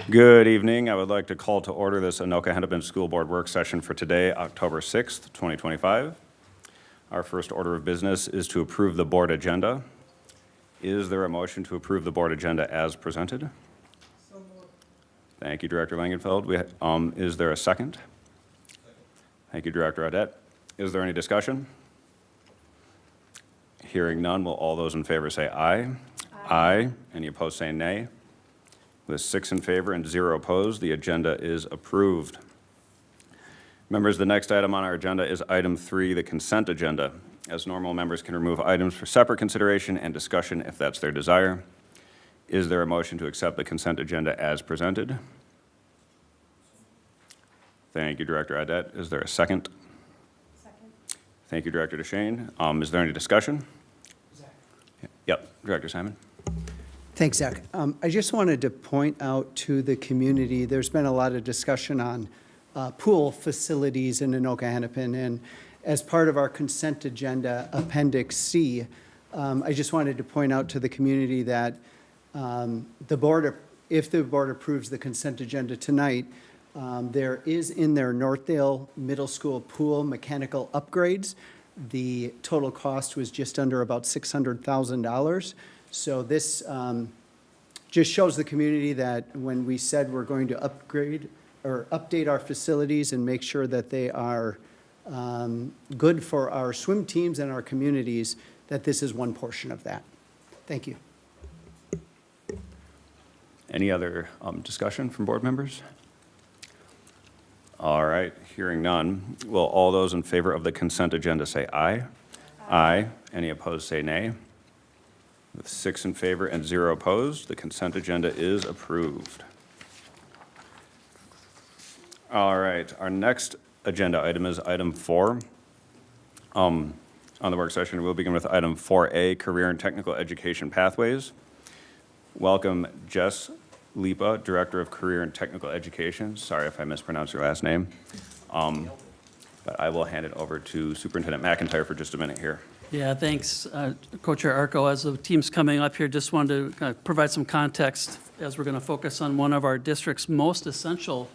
Good evening. I would like to call to order this Anoka-Hennepin School Board work session for today, October 6th, 2025. Our first order of business is to approve the board agenda. Is there a motion to approve the board agenda as presented? So moved. Thank you, Director Langenfeld. Is there a second? Thank you, Director Audette. Is there any discussion? Hearing none, will all those in favor say aye? Aye. Any opposed say nay? With 6 in favor and 0 opposed, the agenda is approved. Members, the next item on our agenda is item 3, the consent agenda. As normal, members can remove items for separate consideration and discussion if that's their desire. Is there a motion to accept the consent agenda as presented? Thank you, Director Audette. Is there a second? Second. Thank you, Director DeShane. Is there any discussion? Zach. Yep, Director Simon. Thanks, Zach. I just wanted to point out to the community, there's been a lot of discussion on pool facilities in Anoka-Hennepin, and as part of our consent agenda, Appendix C, I just wanted to point out to the community that if the board approves the consent agenda tonight, there is in their Northdale Middle School pool mechanical upgrades. The total cost was just under about $600,000. So this just shows the community that when we said we're going to upgrade or update our facilities and make sure that they are good for our swim teams and our communities, that this is one portion of that. Thank you. Any other discussion from board members? All right, hearing none. Will all those in favor of the consent agenda say aye? Aye. Any opposed say nay. With 6 in favor and 0 opposed, the consent agenda is approved. All right, our next agenda item is item 4. On the work session, we'll begin with item 4A, Career and Technical Education Pathways. Welcome, Jess Lipa, Director of Career and Technical Education. Sorry if I mispronounced your last name. But I will hand it over to Superintendent McIntyre for just a minute here. Yeah, thanks, Co-Chair Arco. As the team's coming up here, just wanted to provide some context as we're going to focus on one of our district's most essential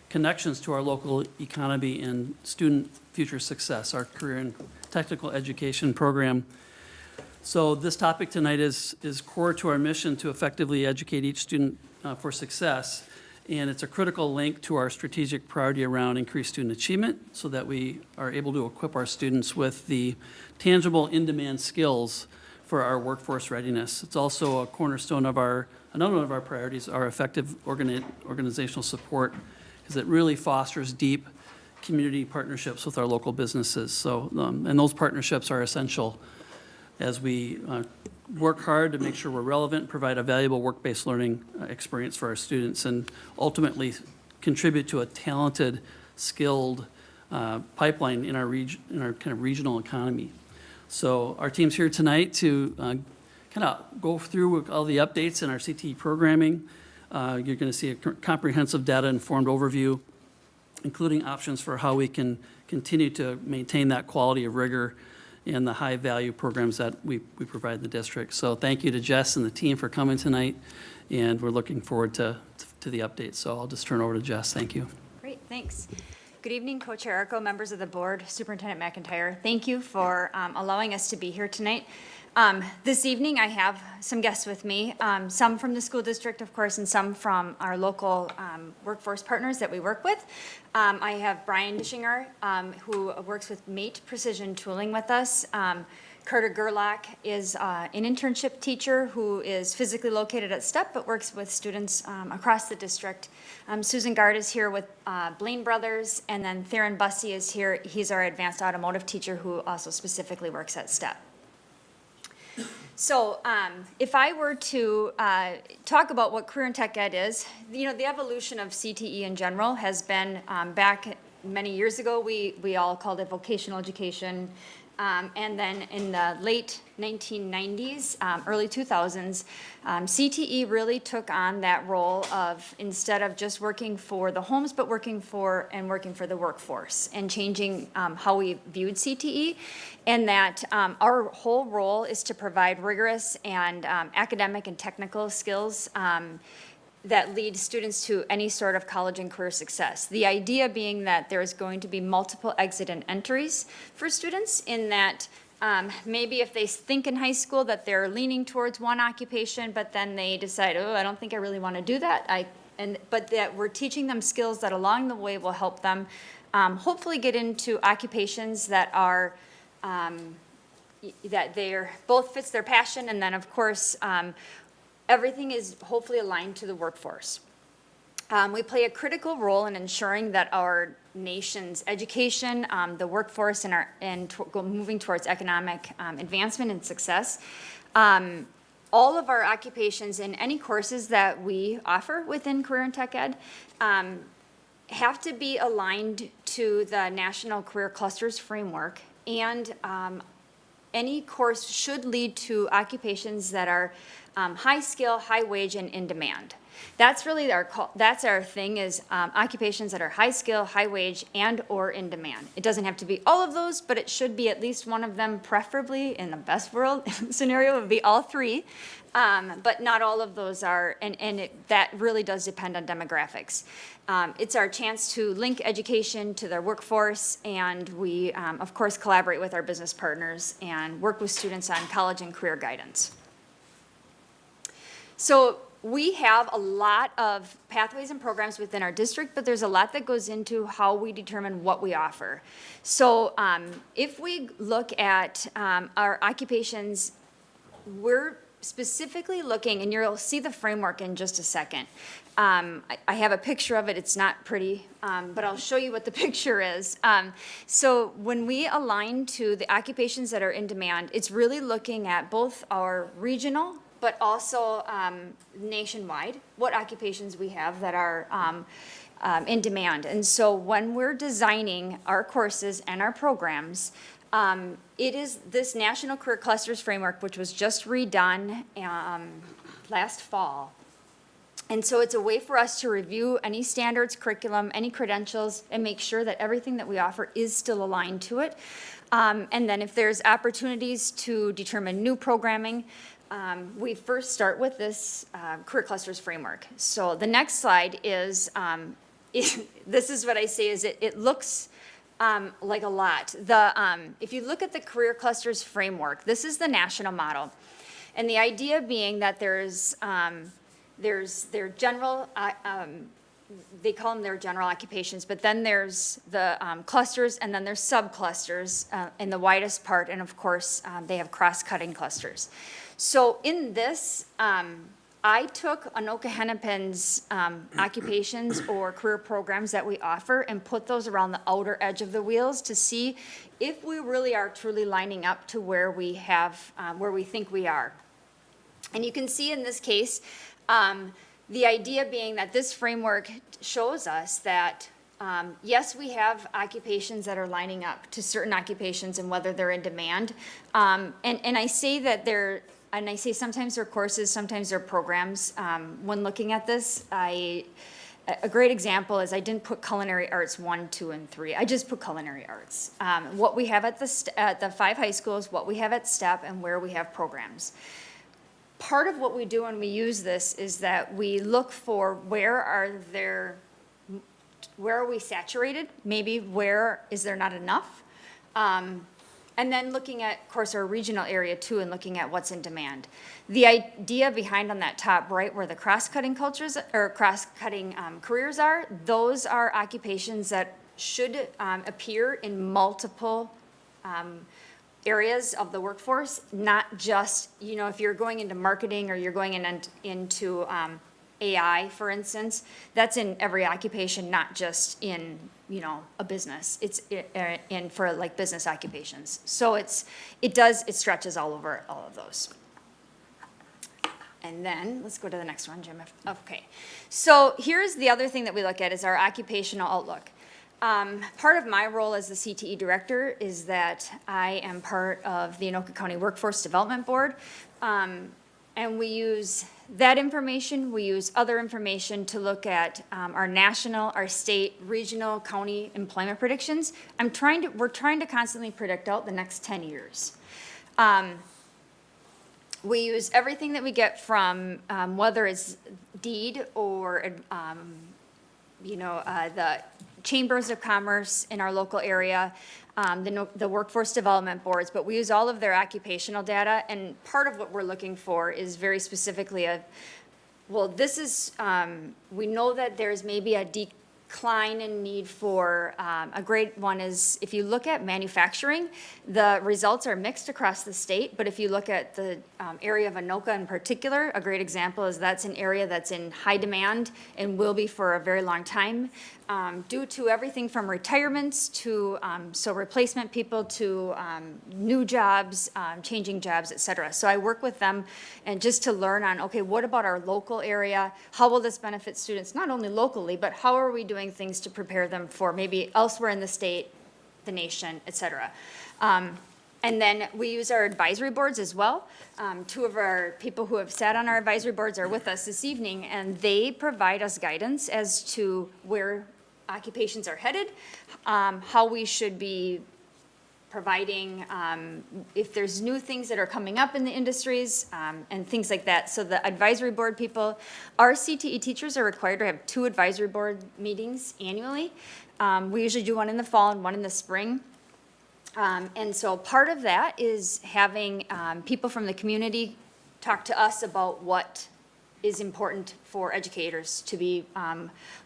connections to our local economy and student future success, our career and technical education program. So this topic tonight is core to our mission to effectively educate each student for success. And it's a critical link to our strategic priority around increased student achievement so that we are able to equip our students with the tangible in-demand skills for our workforce readiness. It's also a cornerstone of another one of our priorities, our effective organizational support, because it really fosters deep community partnerships with our local businesses. So, and those partnerships are essential as we work hard to make sure we're relevant, provide a valuable work-based learning experience for our students, and ultimately contribute to a talented, skilled pipeline in our kind of regional economy. So our team's here tonight to kind of go through all the updates in our CTE programming. You're going to see a comprehensive data-informed overview, including options for how we can continue to maintain that quality of rigor and the high-value programs that we provide the district. So thank you to Jess and the team for coming tonight, and we're looking forward to the updates. So I'll just turn over to Jess. Thank you. Great, thanks. Good evening, Co-Chair Arco, members of the board, Superintendent McIntyre. Thank you for allowing us to be here tonight. This evening, I have some guests with me, some from the school district, of course, and some from our local workforce partners that we work with. I have Brian Dischinger, who works with Mate Precision Tooling with us. Carter Gerlach is an internship teacher who is physically located at STEP but works with students across the district. Susan Gard is here with Blaine Brothers, and then Theron Bussey is here. He's our advanced automotive teacher who also specifically works at STEP. So if I were to talk about what career and tech ed is, the evolution of CTE in general has been back many years ago. We all called it vocational education. And then in the late 1990s, early 2000s, CTE really took on that role of, instead of just working for the homes, but working for the workforce and changing how we viewed CTE. And that our whole role is to provide rigorous and academic and technical skills that lead students to any sort of college and career success. The idea being that there is going to be multiple exit and entries for students in that maybe if they think in high school that they're leaning towards one occupation, but then they decide, oh, I don't think I really want to do that. But that we're teaching them skills that along the way will help them hopefully get into occupations that are, that they're, both fits their passion, and then of course, everything is hopefully aligned to the workforce. We play a critical role in ensuring that our nation's education, the workforce, moving towards economic advancement and success. All of our occupations in any courses that we offer within Career and Tech Ed have to be aligned to the National Career Clusters Framework, and any course should lead to occupations that are high skill, high wage, and in demand. That's really that's our thing, is occupations that are high skill, high wage, and or in demand. It doesn't have to be all of those, but it should be at least one of them, preferably in the best world scenario would be all three. But not all of those are, that really does depend on demographics. It's our chance to link education to their workforce, and we, of course, collaborate with our business partners and work with students on college and career guidance. So we have a lot of pathways and programs within our district, but there's a lot that goes into how we determine what we offer. So if we look at our occupations, we're specifically looking, and you'll see the framework in just a second. I have a picture of it. It's not pretty, but I'll show you what the picture is. So when we align to the occupations that are in demand, it's really looking at both our regional, but also nationwide, what occupations we have that are in demand. And so when we're designing our courses and our programs, it is this National Career Clusters Framework, which was just redone last fall. And so it's a way for us to review any standards, curriculum, any credentials, and make sure that everything that we offer is still aligned to it. And then if there's opportunities to determine new programming, we first start with this Career Clusters Framework. So the next slide is, this is what I say is it looks like a lot. If you look at the Career Clusters Framework, this is the national model. And the idea being that there's their general, they call them their general occupations, but then there's the clusters, and then there's subclusters in the widest part, and of course, they have cross-cutting clusters. So in this, I took Anoka-Hennepin's occupations or career programs that we offer and put those around the outer edge of the wheels to see if we really are truly lining up to where we have, where we think we are. And you can see in this case, the idea being that this framework shows us that yes, we have occupations that are lining up to certain occupations and whether they're in demand. And I say that and I say sometimes they're courses, sometimes they're programs. When looking at this, a great example is I didn't put culinary arts 1, 2, and 3. I just put culinary arts. What we have at the 5 high schools, what we have at STEP, and where we have programs. Part of what we do when we use this is that we look for where are we saturated? Maybe where is there not enough? And then looking at, of course, our regional area too, and looking at what's in demand. The idea behind on that top right where the cross-cutting cultures or cross-cutting careers are, those are occupations that should appear in multiple areas of the workforce, not just, if you're going into marketing or you're going into AI, for instance, that's in every occupation, not just in, a business. It's in for like business occupations. So it stretches all over all of those. And then, let's go to the next one, Jim. Okay. So here's the other thing that we look at is our occupational outlook. Part of my role as the CTE director is that I am part of the Anoka County Workforce Development Board. And we use that information, we use other information to look at our national, our state, regional, county employment predictions. We're trying to constantly predict out the next 10 years. We use everything that we get from whether it's deed or, the chambers of commerce in our local area, the workforce development boards, but we use all of their occupational data. And part of what we're looking for is very specifically we know that there's maybe a decline in need for, a great one is, if you look at manufacturing, the results are mixed across the state, but if you look at the area of Anoka in particular, a great example is that's an area that's in high demand and will be for a very long time, due to everything from retirements to, replacement people to new jobs, changing jobs, et cetera. So I work with them and just to learn on, okay, what about our local area? How will this benefit students, not only locally, but how are we doing things to prepare them for maybe elsewhere in the state, the nation, et cetera. And then we use our advisory boards as well. Two of our people who have sat on our advisory boards are with us this evening, and they provide us guidance as to where occupations are headed, how we should be providing, if there's new things that are coming up in the industries, and things like that. So the advisory board people, our CTE teachers are required to have 2 advisory board meetings annually. We usually do one in the fall and one in the spring. And so part of that is having people from the community talk to us about what is important for educators to be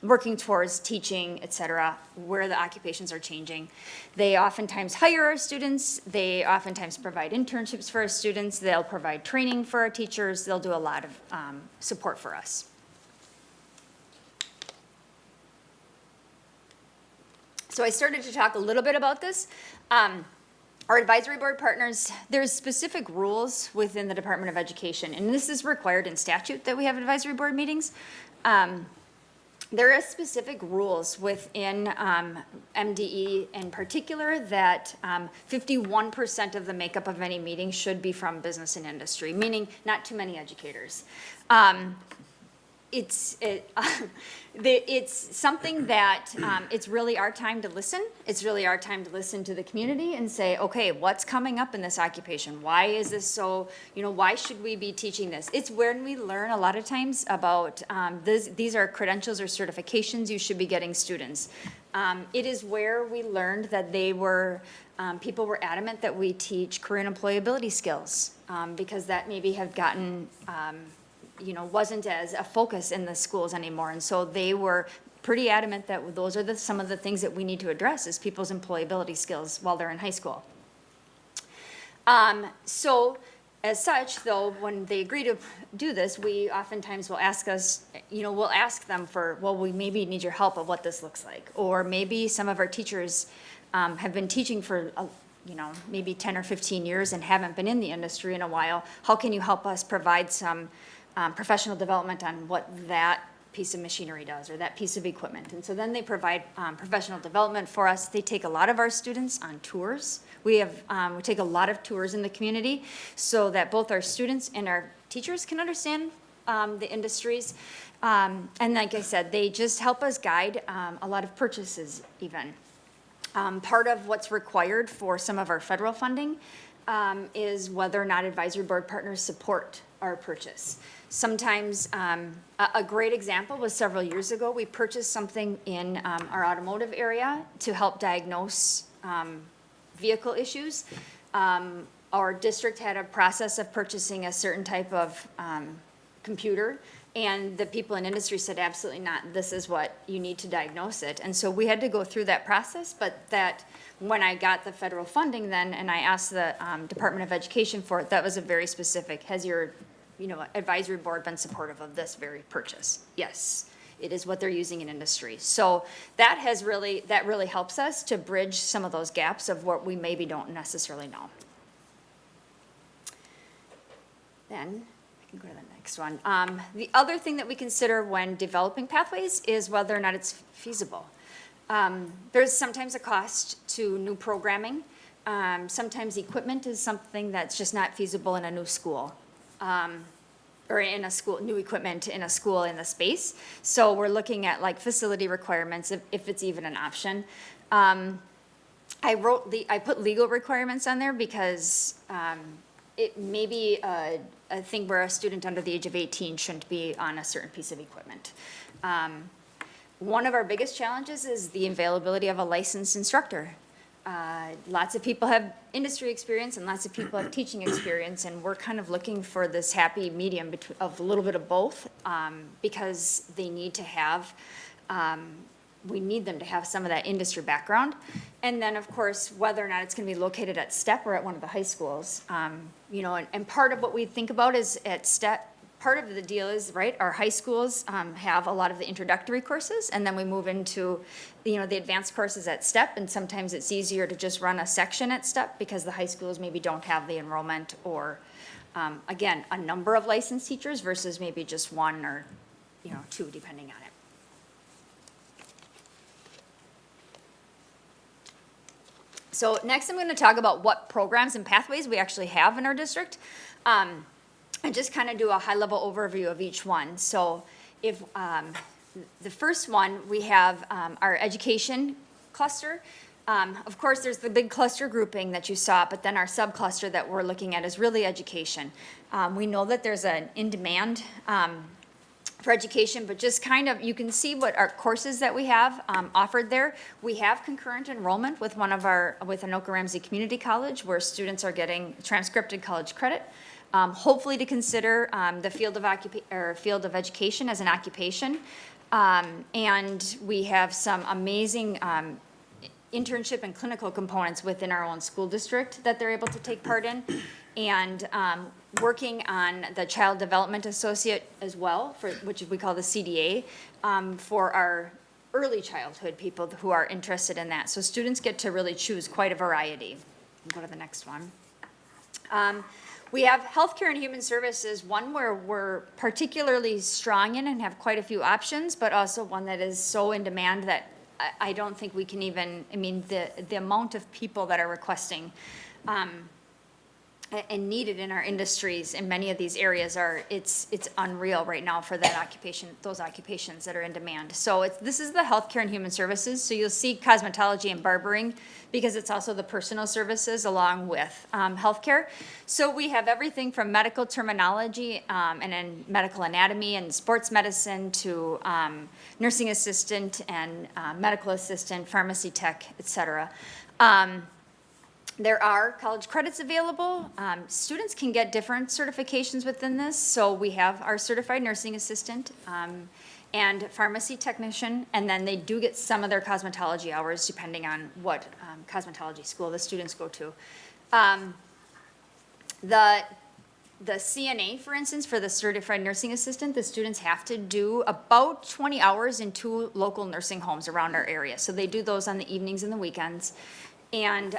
working towards teaching, et cetera, where the occupations are changing. They oftentimes hire our students. They oftentimes provide internships for our students. They'll provide training for our teachers. They'll do a lot of support for us. So I started to talk a little bit about this. Our advisory board partners, there's specific rules within the Department of Education, and this is required in statute that we have advisory board meetings. There are specific rules within MDE in particular that 51% of the makeup of any meeting should be from business and industry, meaning not too many educators. It's something that it's really our time to listen. It's really our time to listen to the community and say, okay, what's coming up in this occupation? Why is this so, why should we be teaching this? It's when we learn a lot of times about these are credentials or certifications you should be getting students. It is where we learned that people were adamant that we teach career and employability skills because that maybe have gotten wasn't as a focus in the schools anymore. And so they were pretty adamant that those are some of the things that we need to address is people's employability skills while they're in high school. So as such, though, when they agree to do this, we oftentimes will ask them for, well, we maybe need your help of what this looks like. Or maybe some of our teachers have been teaching for maybe 10 or 15 years and haven't been in the industry in a while. How can you help us provide some professional development on what that piece of machinery does or that piece of equipment? And so then they provide professional development for us. They take a lot of our students on tours. We take a lot of tours in the community so that both our students and our teachers can understand the industries. And like I said, they just help us guide a lot of purchases even. Part of what's required for some of our federal funding is whether or not advisory board partners support our purchase. Sometimes, a great example was several years ago, we purchased something in our automotive area to help diagnose vehicle issues. Our district had a process of purchasing a certain type of computer, and the people in industry said, absolutely not, this is what you need to diagnose it. And so we had to go through that process, but that when I got the federal funding then, and I asked the Department of Education for it, that was a very specific, has your advisory board been supportive of this very purchase? Yes, it is what they're using in industry. So that really helps us to bridge some of those gaps of what we maybe don't necessarily know. Then I can go to the next one. The other thing that we consider when developing pathways is whether or not it's feasible. There's sometimes a cost to new programming. Sometimes equipment is something that's just not feasible in a new school. Or in a school, new equipment in a school in the space. So we're looking at like facility requirements if it's even an option. I put legal requirements on there because it may be a thing where a student under the age of 18 shouldn't be on a certain piece of equipment. One of our biggest challenges is the availability of a licensed instructor. Lots of people have industry experience and lots of people have teaching experience, and we're kind of looking for this happy medium of a little bit of both, because they need to have, we need them to have some of that industry background. And then, of course, whether or not it's gonna be located at STEP or at one of the high schools. You know, and part of what we think about is at STEP, part of the deal is, right, our high schools have a lot of the introductory courses, and then we move into, you know, the advanced courses at STEP, and sometimes it's easier to just run a section at STEP because the high schools maybe don't have the enrollment or, again, a number of licensed teachers versus maybe just one or, you know, two, depending on it. So next, I'm going to talk about what programs and pathways we actually have in our district. And just kind of do a high-level overview of each one. So if the first one, we have our education cluster. Of course, there's the big cluster grouping that you saw, but then our sub-cluster that we're looking at is really education. We know that there's an in-demand for education, but just kind of, you can see what our courses that we have offered there. We have concurrent enrollment with with Anoka-Ramsey Community College, where students are getting transcripted college credit. Hopefully to consider the field of education as an occupation. And we have some amazing internship and clinical components within our own school district that they're able to take part in. And working on the Child Development Associate as well, which we call the CDA, for our early childhood people who are interested in that. So students get to really choose quite a variety. Go to the next one. We have healthcare and human services, one where we're particularly strong in and have quite a few options, but also one that is so in demand that I don't think we can even, I mean, the amount of people that are requesting and needed in our industries in many of these areas it's unreal right now for that occupation, those occupations that are in demand. So this is the healthcare and human services. So you'll see cosmetology and barbering because it's also the personal services along with healthcare. So we have everything from medical terminology and then medical anatomy and sports medicine to nursing assistant and medical assistant, pharmacy tech, et cetera. There are college credits available. Students can get different certifications within this. So we have our certified nursing assistant and pharmacy technician, and then they do get some of their cosmetology hours depending on what cosmetology school the students go to. The CNA, for instance, for the certified nursing assistant, the students have to do about 20 hours in 2 local nursing homes around our area. So they do those on the evenings and the weekends. And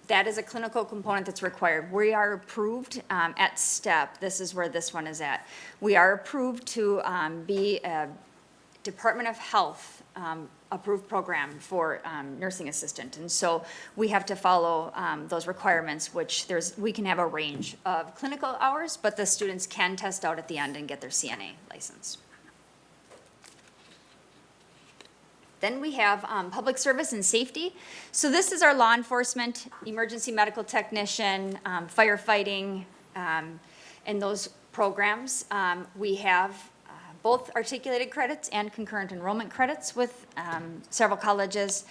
that is a clinical component that's required. We are approved at STEP. This is where this one is at. We are approved to be a Department of Health approved program for nursing assistant. And so we have to follow those requirements, which we can have a range of clinical hours, but the students can test out at the end and get their CNA license. Then we have public service and safety. So this is our law enforcement, emergency medical technician, firefighting, and those programs. We have both articulated credits and concurrent enrollment credits with several colleges.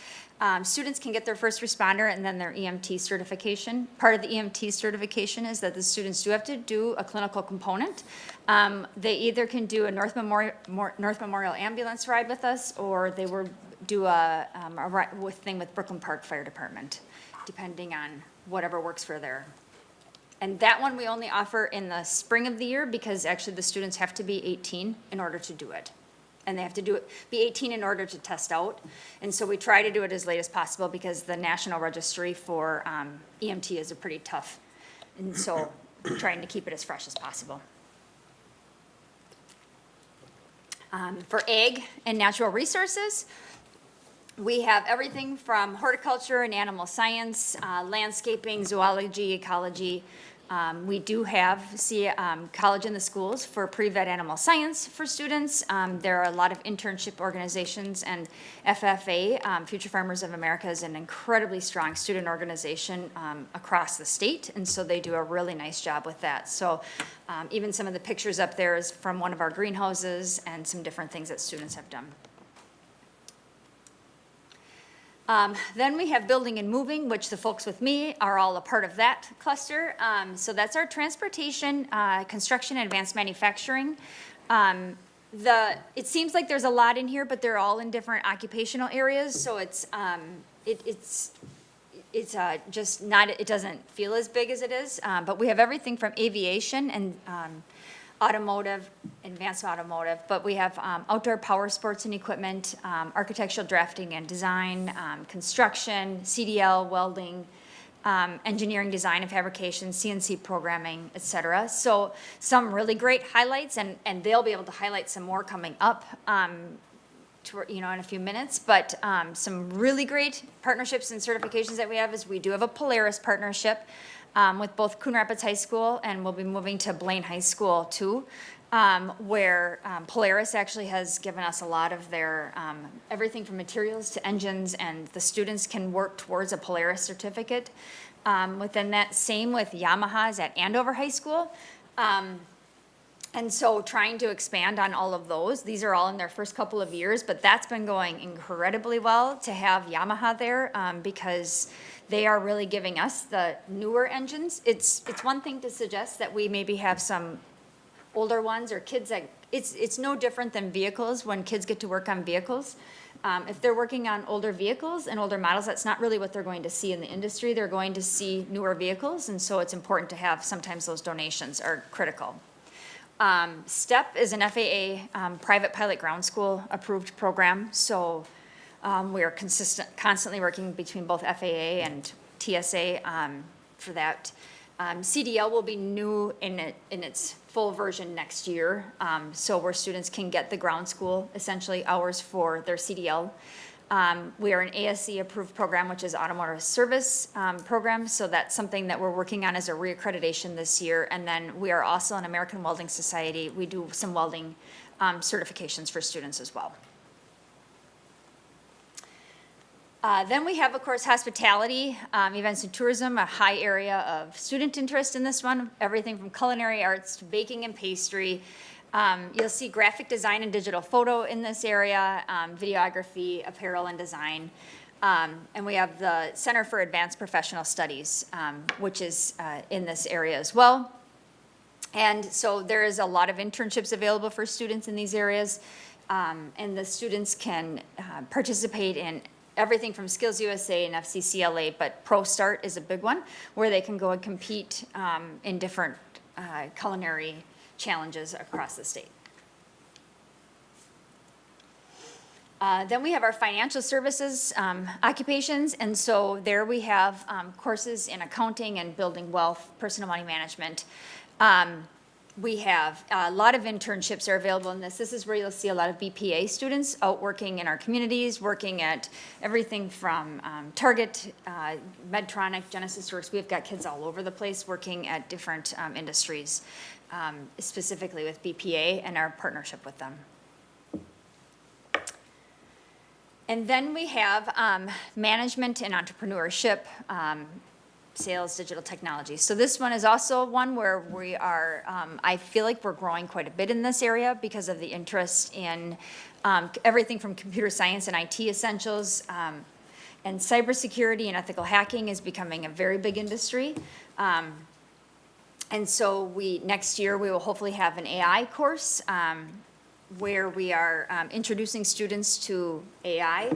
Students can get their first responder and then their EMT certification. Part of the EMT certification is that the students do have to do a clinical component. They either can do a North Memorial ambulance ride with us, or they will do a thing with Brooklyn Park Fire Department, depending on whatever works for their. And that one we only offer in the spring of the year because actually the students have to be 18 in order to do it. And they have to be 18 in order to test out. And so we try to do it as late as possible because the national registry for EMT is a pretty tough. And so we're trying to keep it as fresh as possible. For ag and natural resources, we have everything from horticulture and animal science, landscaping, zoology, ecology, We do have College in the Schools for pre-vet animal science for students. There are a lot of internship organizations, and FFA, Future Farmers of America, is an incredibly strong student organization across the state, and so they do a really nice job with that. So even some of the pictures up there is from one of our greenhouses and some different things that students have done. Then we have building and moving, which the folks with me are all a part of that cluster. So that's our transportation, construction, and advanced manufacturing. It seems like there's a lot in here, but they're all in different occupational areas, so it's just not, it doesn't feel as big as it is. But we have everything from aviation and automotive, advanced automotive, but we have outdoor power sports and equipment, architectural drafting and design, construction, CDL, welding, engineering, design and fabrication, CNC programming, et cetera. So some really great highlights, and they'll be able to highlight some more coming up in a few minutes, but some really great partnerships and certifications that we have is we do have a Polaris partnership with both Coon Rapids High School, and we'll be moving to Blaine High School too, where Polaris actually has given us a lot of their, everything from materials to engines, and the students can work towards a Polaris certificate. Within that, same with Yamaha's at Andover High School. And so trying to expand on all of those. These are all in their first couple of years, but that's been going incredibly well to have Yamaha there because they are really giving us the newer engines. It's one thing to suggest that we maybe have some older ones or kids that, it's no different than vehicles when kids get to work on vehicles. If they're working on older vehicles and older models, that's not really what they're going to see in the industry. They're going to see newer vehicles, and so it's important to have, sometimes those donations are critical. STEP is an FAA private pilot ground school approved program, so we are constantly working between both FAA and TSA for that. CDL will be new in its full version next year, so where students can get the ground school, essentially hours for their CDL. We are an ASC approved program, which is automotive service program, so that's something that we're working on as a reaccreditation this year. And then we are also an American Welding Society. We do some welding certifications for students as well. Then we have, of course, hospitality, events and tourism, a high area of student interest in this one, everything from culinary arts to baking and pastry. You'll see graphic design and digital photo in this area, videography, apparel and design. And we have the Center for Advanced Professional Studies, which is in this area as well. And so there is a lot of internships available for students in these areas. And the students can participate in everything from Skills USA and FCCLA, but Pro Start is a big one, where they can go and compete in different culinary challenges across the state. Then we have our financial services occupations, and so there we have courses in accounting and building wealth, personal money management. We have a lot of internships are available in this. This is where you'll see a lot of BPA students out working in our communities, working at everything from Target, Medtronic, Genesis Works. We've got kids all over the place working at different industries, specifically with BPA and our partnership with them. And then we have management and entrepreneurship, sales, digital technology. So this one is also one where we are, I feel like we're growing quite a bit in this area because of the interest in everything from computer science and IT essentials, and cybersecurity and ethical hacking is becoming a very big industry. And so next year we will hopefully have an AI course where we are introducing students to AI.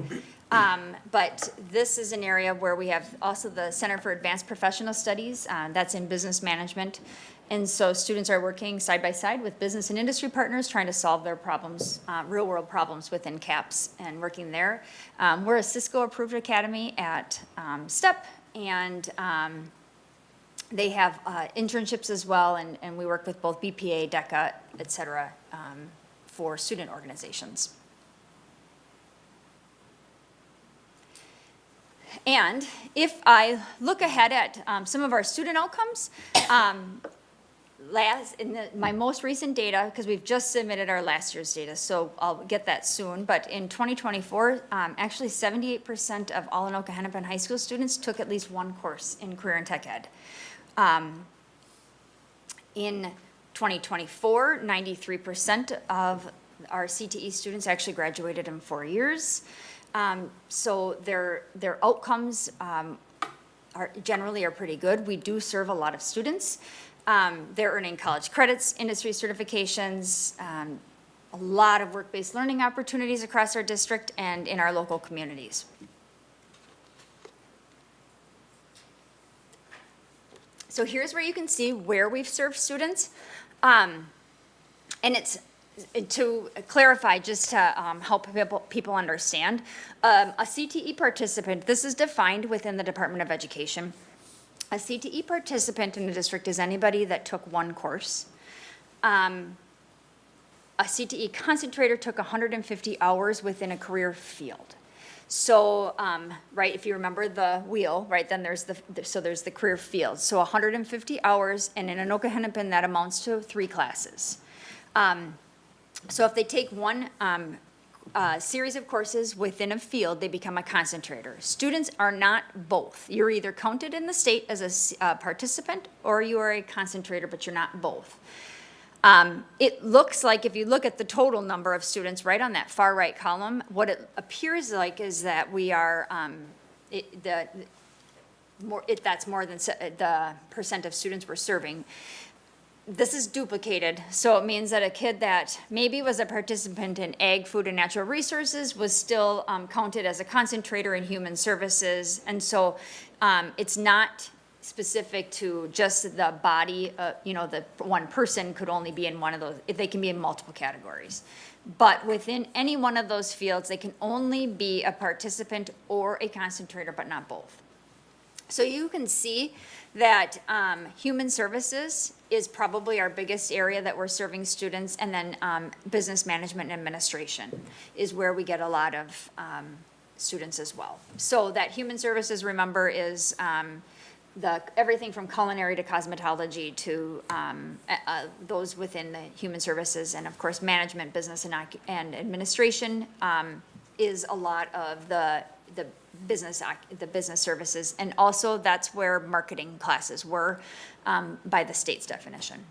But this is an area where we have also the Center for Advanced Professional Studies, that's in business management. And so students are working side by side with business and industry partners trying to solve their problems, real world problems within CAPS and working there. We're a Cisco approved academy at STEP, and they have internships as well, and we work with both BPA, DECA, et cetera, for student organizations. And if I look ahead at some of our student outcomes, my most recent data, because we've just submitted our last year's data, so I'll get that soon, but in 2024, actually 78% of all Anoka-Hennepin high school students took at least one course in career and tech ed. In 2024, 93% of our CTE students actually graduated in 4 years. So their outcomes are generally pretty good. We do serve a lot of students. They're earning college credits, industry certifications, a lot of work-based learning opportunities across our district and in our local communities. So here's where you can see where we've served students. And it's, to clarify, just to help people understand, a CTE participant, this is defined within the Department of Education. A CTE participant in the district is anybody that took one course. A CTE concentrator took 150 hours within a career field. So, right, if you remember the wheel, right, then there's there's the career field. So 150 hours, and in Anoka-Hennepin, that amounts to 3 classes. So if they take one series of courses within a field, they become a concentrator. Students are not both. You're either counted in the state as a participant or you are a concentrator, but you're not both. It looks like, if you look at the total number of students right on that far right column, what it appears like is that we are, that's more than the percent of students we're serving. This is duplicated, so it means that a kid that maybe was a participant in ag, food, and natural resources was still counted as a concentrator in human services. And so it's not specific to just the body, the one person could only be in one of those, they can be in multiple categories. But within any one of those fields, they can only be a participant or a concentrator, but not both. So you can see that human services is probably our biggest area that we're serving students, and then business management and administration is where we get a lot of students as well. So that human services, remember, is everything from culinary to cosmetology to those within the human services, and of course management, business, and administration is a lot of the business services, and also that's where marketing classes were by the state's definition.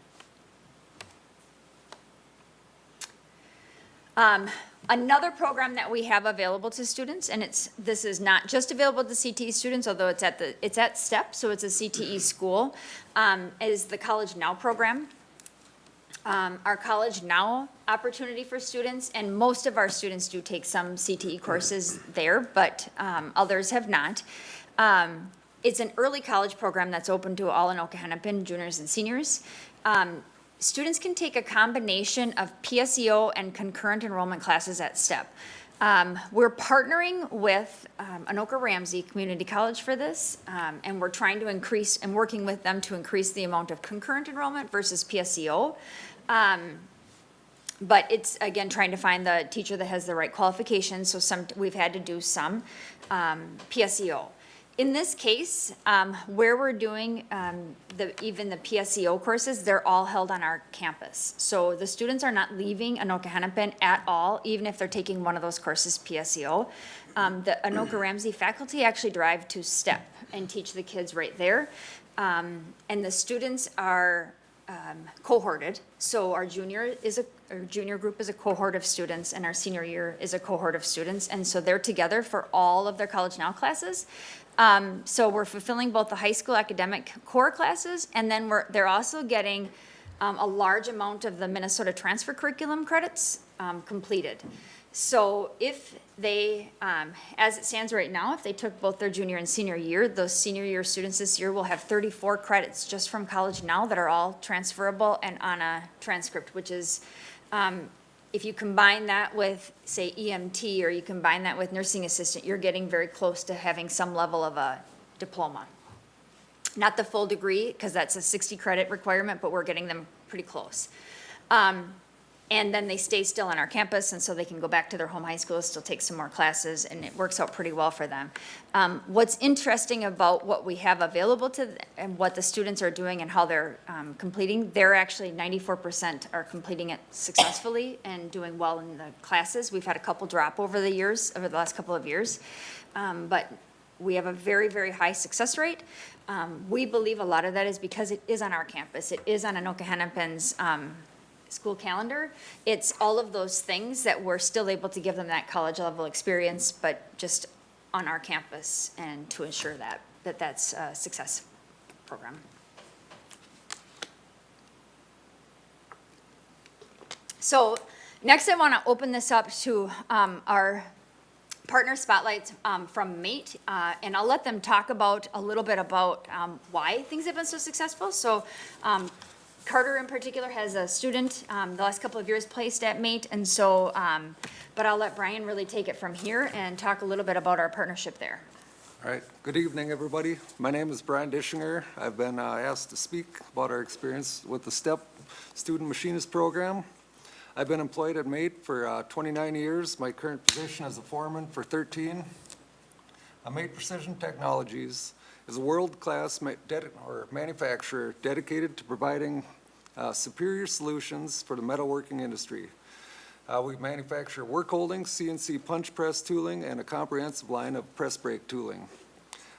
Another program that we have available to students, and this is not just available to CTE students, although it's at STEP, so it's a CTE school, is the College Now program. Our College Now opportunity for students, and most of our students do take some CTE courses there, but others have not. It's an early college program that's open to all Anoka-Hennepin juniors and seniors. Students can take a combination of PSEO and concurrent enrollment classes at STEP. We're partnering with Anoka Ramsey Community College for this, and we're trying to increase and working with them to increase the amount of concurrent enrollment versus PSEO. But it's, again, trying to find the teacher that has the right qualifications, so we've had to do some PSEO. In this case, where we're doing even the PSEO courses, they're all held on our campus. So the students are not leaving Anoka-Hennepin at all, even if they're taking one of those courses, PSEO. The Anoka Ramsey faculty actually drive to STEP and teach the kids right there. And the students are cohorted. So our junior group is a cohort of students, and our senior year is a cohort of students. And so they're together for all of their College Now classes. So we're fulfilling both the high school academic core classes, and then they're also getting a large amount of the Minnesota transfer curriculum credits completed. So if they, as it stands right now, if they took both their junior and senior year, those senior year students this year will have 34 credits just from College Now that are all transferable and on a transcript, which is, if you combine that with, say, EMT, or you combine that with nursing assistant, you're getting very close to having some level of a diploma. Not the full degree, because that's a 60 credit requirement, but we're getting them pretty close. And then they stay still on our campus, and so they can go back to their home high schools, still take some more classes, and it works out pretty well for them. What's interesting about what we have available to, and what the students are doing and how they're completing, they're actually 94% are completing it successfully and doing well in the classes. We've had a couple drop over the years, over the last couple of years. But we have a very, very high success rate. We believe a lot of that is because it is on our campus. It is on Anoka-Hennepin's school calendar. It's all of those things that we're still able to give them that college level experience, but just on our campus, and to ensure that that's a success program. So next I want to open this up to our partner spotlights from MATE, and I'll let them talk about a little bit about why things have been so successful. So Carter in particular has a student the last couple of years placed at MATE, and so, but I'll let Brian really take it from here and talk a little bit about our partnership there. All right, good evening, everybody. My name is Brian Dischinger. I've been asked to speak about our experience with the STEP Student Machinist Program. I've been employed at MATE for 29 years. My current position is a foreman for 13. MATE Precision Technologies is a world-class manufacturer dedicated to providing superior solutions for the metalworking industry. We manufacture work holdings, CNC punch press tooling, and a comprehensive line of press brake tooling.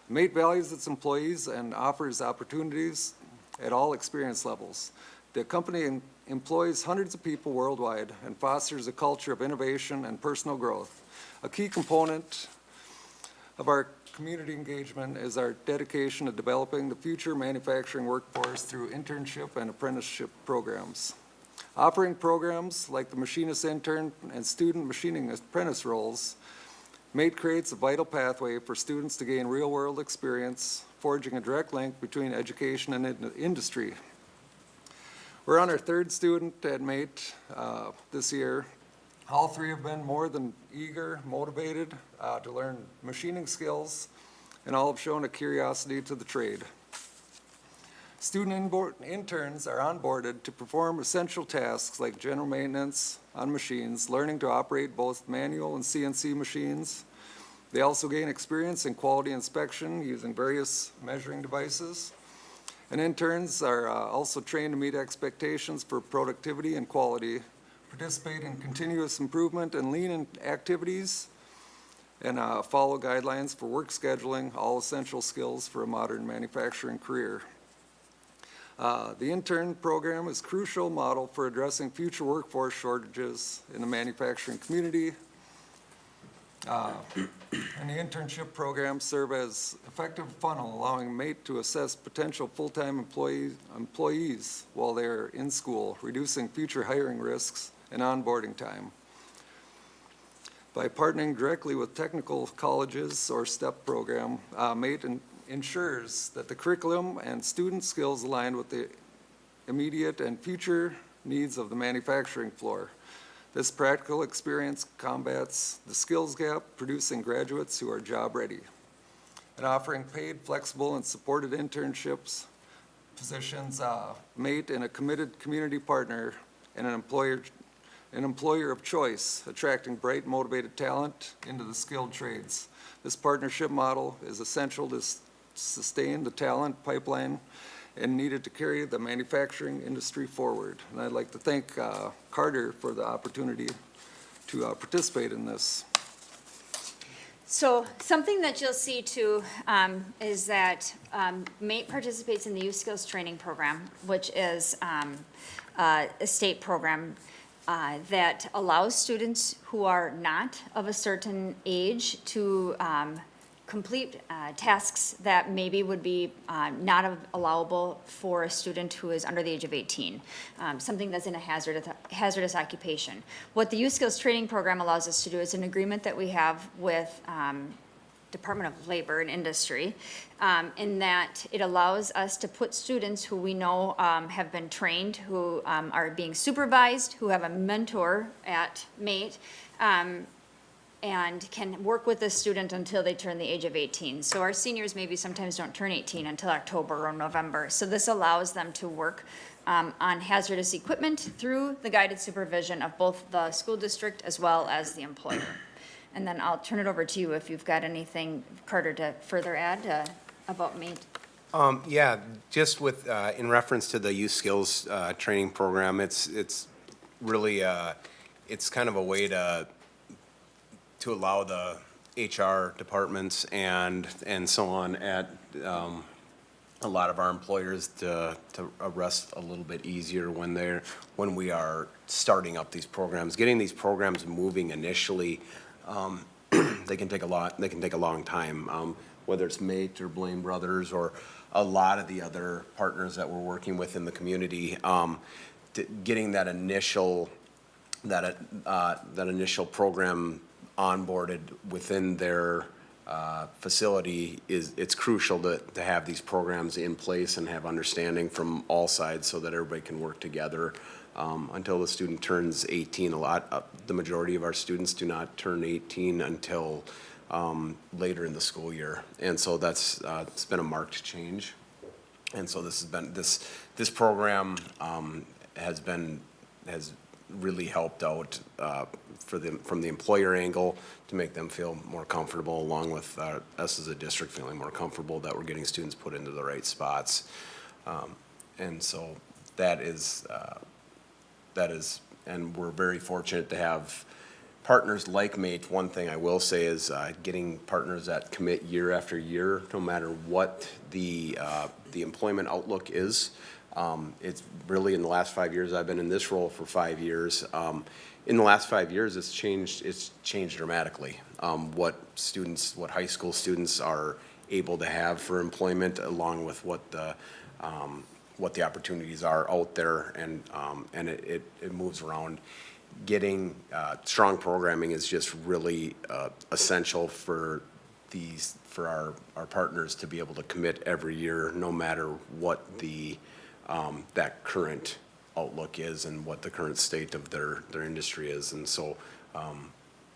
MATE values its employees and offers opportunities at all experience levels. The company employs hundreds of people worldwide and fosters a culture of innovation and personal growth. A key component of our community engagement is our dedication to developing the future manufacturing workforce through internship and apprenticeship programs. Offering programs like the machinist intern and student machining apprentice roles, MATE creates a vital pathway for students to gain real-world experience, forging a direct link between education and industry. We're on our third student at MATE this year. All three have been more than eager, motivated to learn machining skills, and all have shown a curiosity to the trade. Student interns are onboarded to perform essential tasks like general maintenance on machines, learning to operate both manual and CNC machines. They also gain experience in quality inspection using various measuring devices. And interns are also trained to meet expectations for productivity and quality, participate in continuous improvement and lean activities, and follow guidelines for work scheduling, all essential skills for a modern manufacturing career. The intern program is a crucial model for addressing future workforce shortages in the manufacturing community. And the internship programs serve as effective funnel, allowing MATE to assess potential full-time employees while they're in school, reducing future hiring risks and onboarding time. By partnering directly with technical colleges or STEP program, MATE ensures that the curriculum and student skills align with the immediate and future needs of the manufacturing floor. This practical experience combats the skills gap, producing graduates who are job ready. And offering paid, flexible, and supported internships positions MATE in a committed community partner and an employer of choice, attracting bright, motivated talent into the skilled trades. This partnership model is essential to sustain the talent pipeline and needed to carry the manufacturing industry forward. And I'd like to thank Carter for the opportunity to participate in this. So something that you'll see too is that MATE participates in the Youth Skills Training Program, which is a state program that allows students who are not of a certain age to complete tasks that maybe would be not allowable for a student who is under the age of 18, something that's in a hazardous occupation. What the Youth Skills Training Program allows us to do is an agreement that we have with Department of Labor and Industry, in that it allows us to put students who we know have been trained, who are being supervised, who have a mentor at MATE, and can work with the student until they turn the age of 18. So our seniors maybe sometimes don't turn 18 until October or November. So this allows them to work on hazardous equipment through the guided supervision of both the school district as well as the employer. And then I'll turn it over to you if you've got anything, Carter, to further add about MATE. Yeah, just with, in reference to the youth skills training program, it's really, it's kind of a way to allow the HR departments and so on at a lot of our employers to rest a little bit easier when we are starting up these programs. Getting these programs moving initially, they can take a long time, whether it's MATE or Blaine Brothers or a lot of the other partners that we're working with in the community. Getting that initial program onboarded within their facility it's crucial to have these programs in place and have understanding from all sides so that everybody can work together. Until the student turns 18, the majority of our students do not turn 18 until later in the school year, and so that's it's been a marked change. And so this program has really helped out from the employer angle to make them feel more comfortable, along with us as a district feeling more comfortable that we're getting students put into the right spots. And so that is, and we're very fortunate to have partners like MATE. One thing I will say is getting partners that commit year after year, no matter what the employment outlook is. It's really, in the last 5 years, I've been in this role for 5 years. In the last 5 years, it's changed dramatically. What high school students are able to have for employment, along with what the opportunities are out there, and it moves around. Getting strong programming is just really essential for our partners to be able to commit every year, no matter what that current outlook is and what the current state of their industry is. And so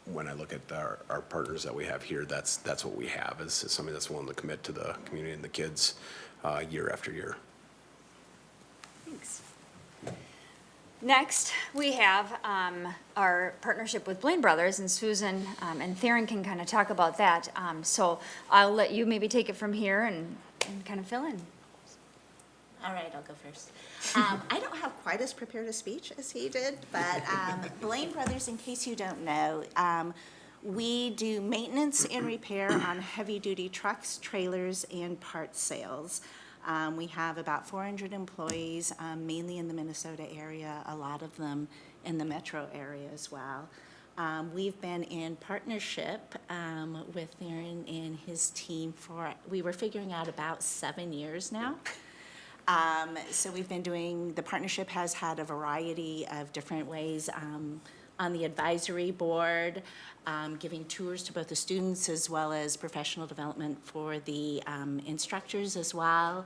when I look at our partners that we have here, that's what we have, is somebody that's willing to commit to the community and the kids year after year. Thanks. Next, we have our partnership with Blaine Brothers, and Susan and Theron can kind of talk about that. So I'll let you maybe take it from here and kind of fill in. All right, I'll go first. I don't have quite as prepared a speech as he did, but Blaine Brothers, in case you don't know, we do maintenance and repair on heavy-duty trucks, trailers, and parts sales. We have about 400 employees, mainly in the Minnesota area, a lot of them in the metro area as well. We've been in partnership with Theron and his team we were figuring out about 7 years now. So we've been the partnership has had a variety of different ways, on the advisory board, giving tours to both the students as well as professional development for the instructors as well.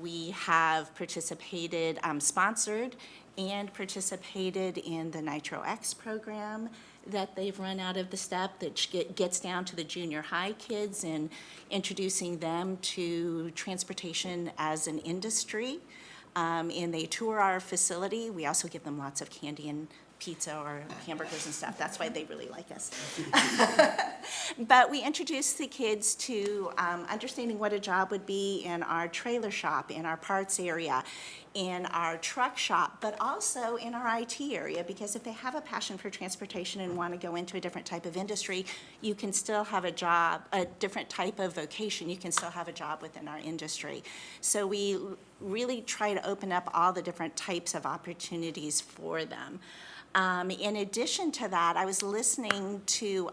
We have participated, sponsored and participated in the Nitro X program that they've run out of the STEP that gets down to the junior high kids and introducing them to transportation as an industry. And they tour our facility. We also give them lots of candy and pizza or hamburgers and stuff. That's why they really like us. But we introduce the kids to understanding what a job would be in our trailer shop, in our parts area, in our truck shop, but also in our IT area, because if they have a passion for transportation and want to go into a different type of industry, you can still have a job, a different type of vocation, you can still have a job within our industry. So we really try to open up all the different types of opportunities for them. In addition to that, I was listening to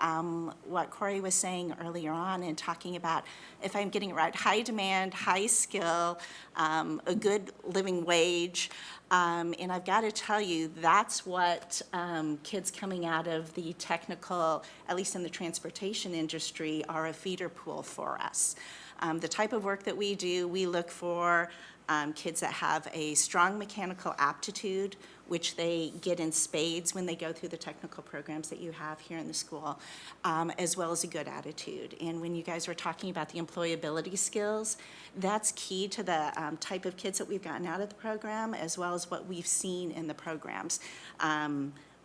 what Corey was saying earlier on and talking about, if I'm getting it right, high demand, high skill, a good living wage. And I've got to tell you, that's what kids coming out of the technical, at least in the transportation industry, are a feeder pool for us. The type of work that we do, we look for kids that have a strong mechanical aptitude, which they get in spades when they go through the technical programs that you have here in the school, as well as a good attitude. And when you guys were talking about the employability skills, that's key to the type of kids that we've gotten out of the program, as well as what we've seen in the programs.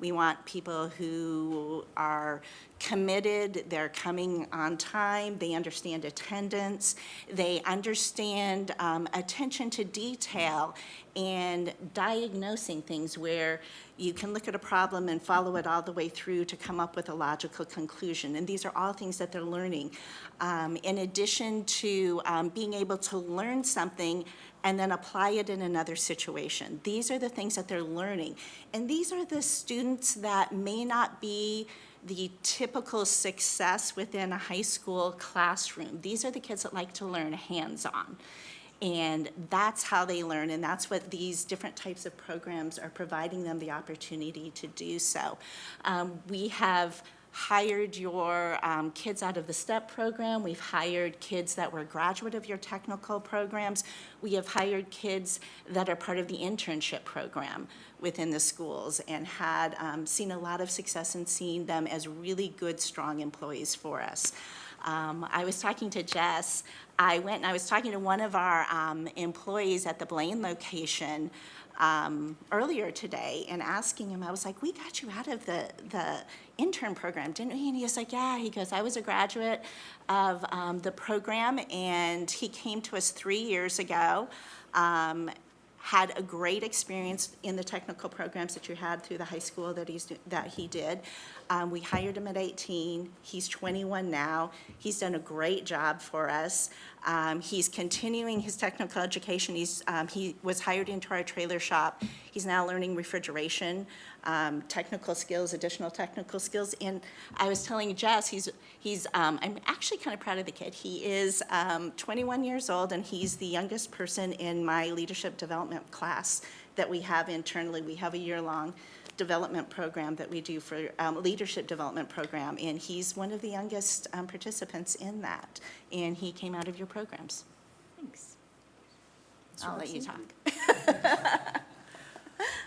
We want people who are committed, they're coming on time, they understand attendance, they understand attention to detail and diagnosing things where you can look at a problem and follow it all the way through to come up with a logical conclusion. And these are all things that they're learning. In addition to being able to learn something and then apply it in another situation. These are the things that they're learning. And these are the students that may not be the typical success within a high school classroom. These are the kids that like to learn hands-on. And that's how they learn, and that's what these different types of programs are providing them the opportunity to do so. We have hired your kids out of the STEP program. We've hired kids that were graduate of your technical programs. We have hired kids that are part of the internship program within the schools and had seen a lot of success in seeing them as really good, strong employees for us. I was talking to Jess. I went and I was talking to one of our employees at the Blaine location earlier today and asking him, I was like, we got you out of the intern program, didn't we? And he was like, yeah. He goes, I was a graduate of the program, and he came to us 3 years ago, had a great experience in the technical programs that you had through the high school that he did. We hired him at 18. He's 21 now. He's done a great job for us. He's continuing his technical education. He was hired into our trailer shop. He's now learning refrigeration, technical skills, additional technical skills. And I was telling Jess, I'm actually kind of proud of the kid. He is 21 years old, and he's the youngest person in my leadership development class that we have internally. We have a year-long development program that we do for leadership development program, and he's one of the youngest participants in that, and he came out of your programs. Thanks. I'll let you talk.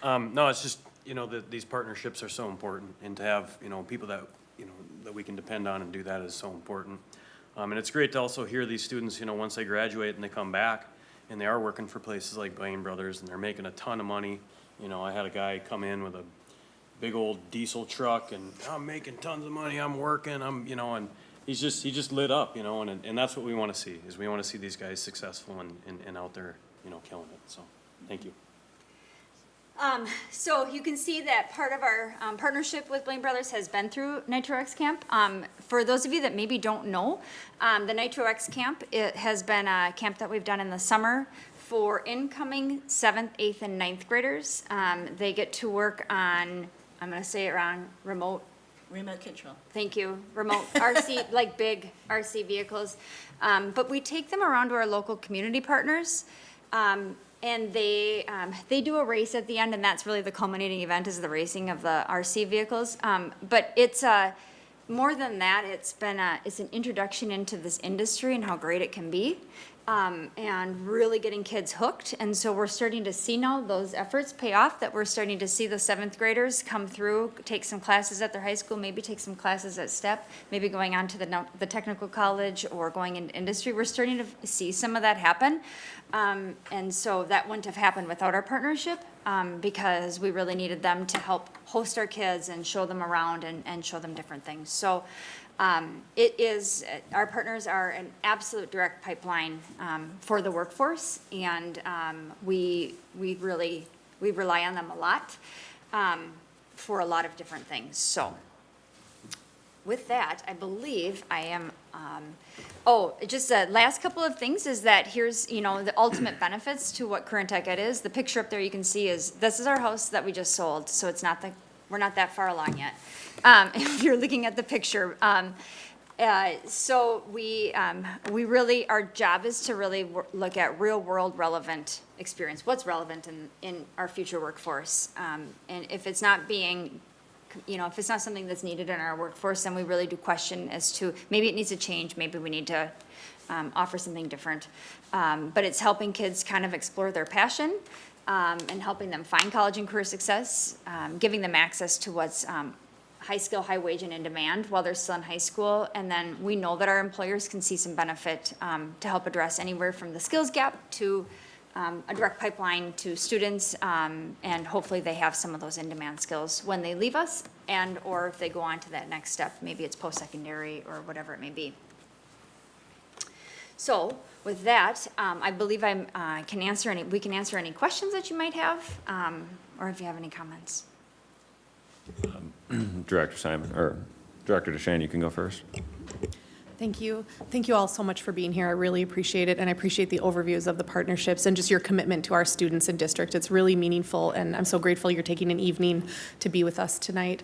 No, it's just, these partnerships are so important, and to have, people that, that we can depend on and do that is so important. And it's great to also hear these students, once they graduate and they come back, and they are working for places like Blaine Brothers, and they're making a ton of money. I had a guy come in with a big old diesel truck, and I'm making tons of money, I'm working, and he just lit up, and that's what we want to see, is we want to see these guys successful and out there, killing it. So, thank you. So you can see that part of our partnership with Blaine Brothers has been through NitroX Camp. For those of you that maybe don't know, the NitroX Camp, it has been a camp that we've done in the summer for incoming 7th, 8th, and 9th graders. They get to work on, I'm going to say it wrong, remote control. Thank you. Remote RC, like big RC vehicles. But we take them around to our local community partners. And they do a race at the end, and that's really the culminating event, is the racing of the RC vehicles. But it's more than that. It's an introduction into this industry and how great it can be, and really getting kids hooked. And so we're starting to see now those efforts pay off, that we're starting to see the 7th graders come through, take some classes at their high school, maybe take some classes at STEP, maybe going on to the technical college or going into industry. We're starting to see some of that happen. And so that wouldn't have happened without our partnership, because we really needed them to help host our kids and show them around and show them different things. So our partners are an absolute direct pipeline for the workforce, and we rely on them a lot for a lot of different things. So with that, I believe I am, just the last couple of things is that here's, the ultimate benefits to what Current Tech Ed is. The picture up there you can see this is our house that we just sold, so we're not that far along yet. If you're looking at the picture, So we really, our job is to really look at real-world relevant experience, what's relevant in our future workforce. And if it's not being, if it's not something that's needed in our workforce, then we really do question as to, maybe it needs to change, maybe we need to offer something different. But it's helping kids kind of explore their passion, and helping them find college and career success, giving them access to what's high skill, high wage, and in demand while they're still in high school. And then we know that our employers can see some benefit to help address anywhere from the skills gap to a direct pipeline to students, and hopefully they have some of those in-demand skills when they leave us, and or if they go on to that next step, maybe it's post-secondary or whatever it may be. So with that, I believe we can answer any questions that you might have, or if you have any comments. Director Simon, or Director DeShane, you can go first. Thank you. Thank you all so much for being here. I really appreciate it, and I appreciate the overviews of the partnerships and just your commitment to our students and district. It's really meaningful, and I'm so grateful you're taking an evening to be with us tonight.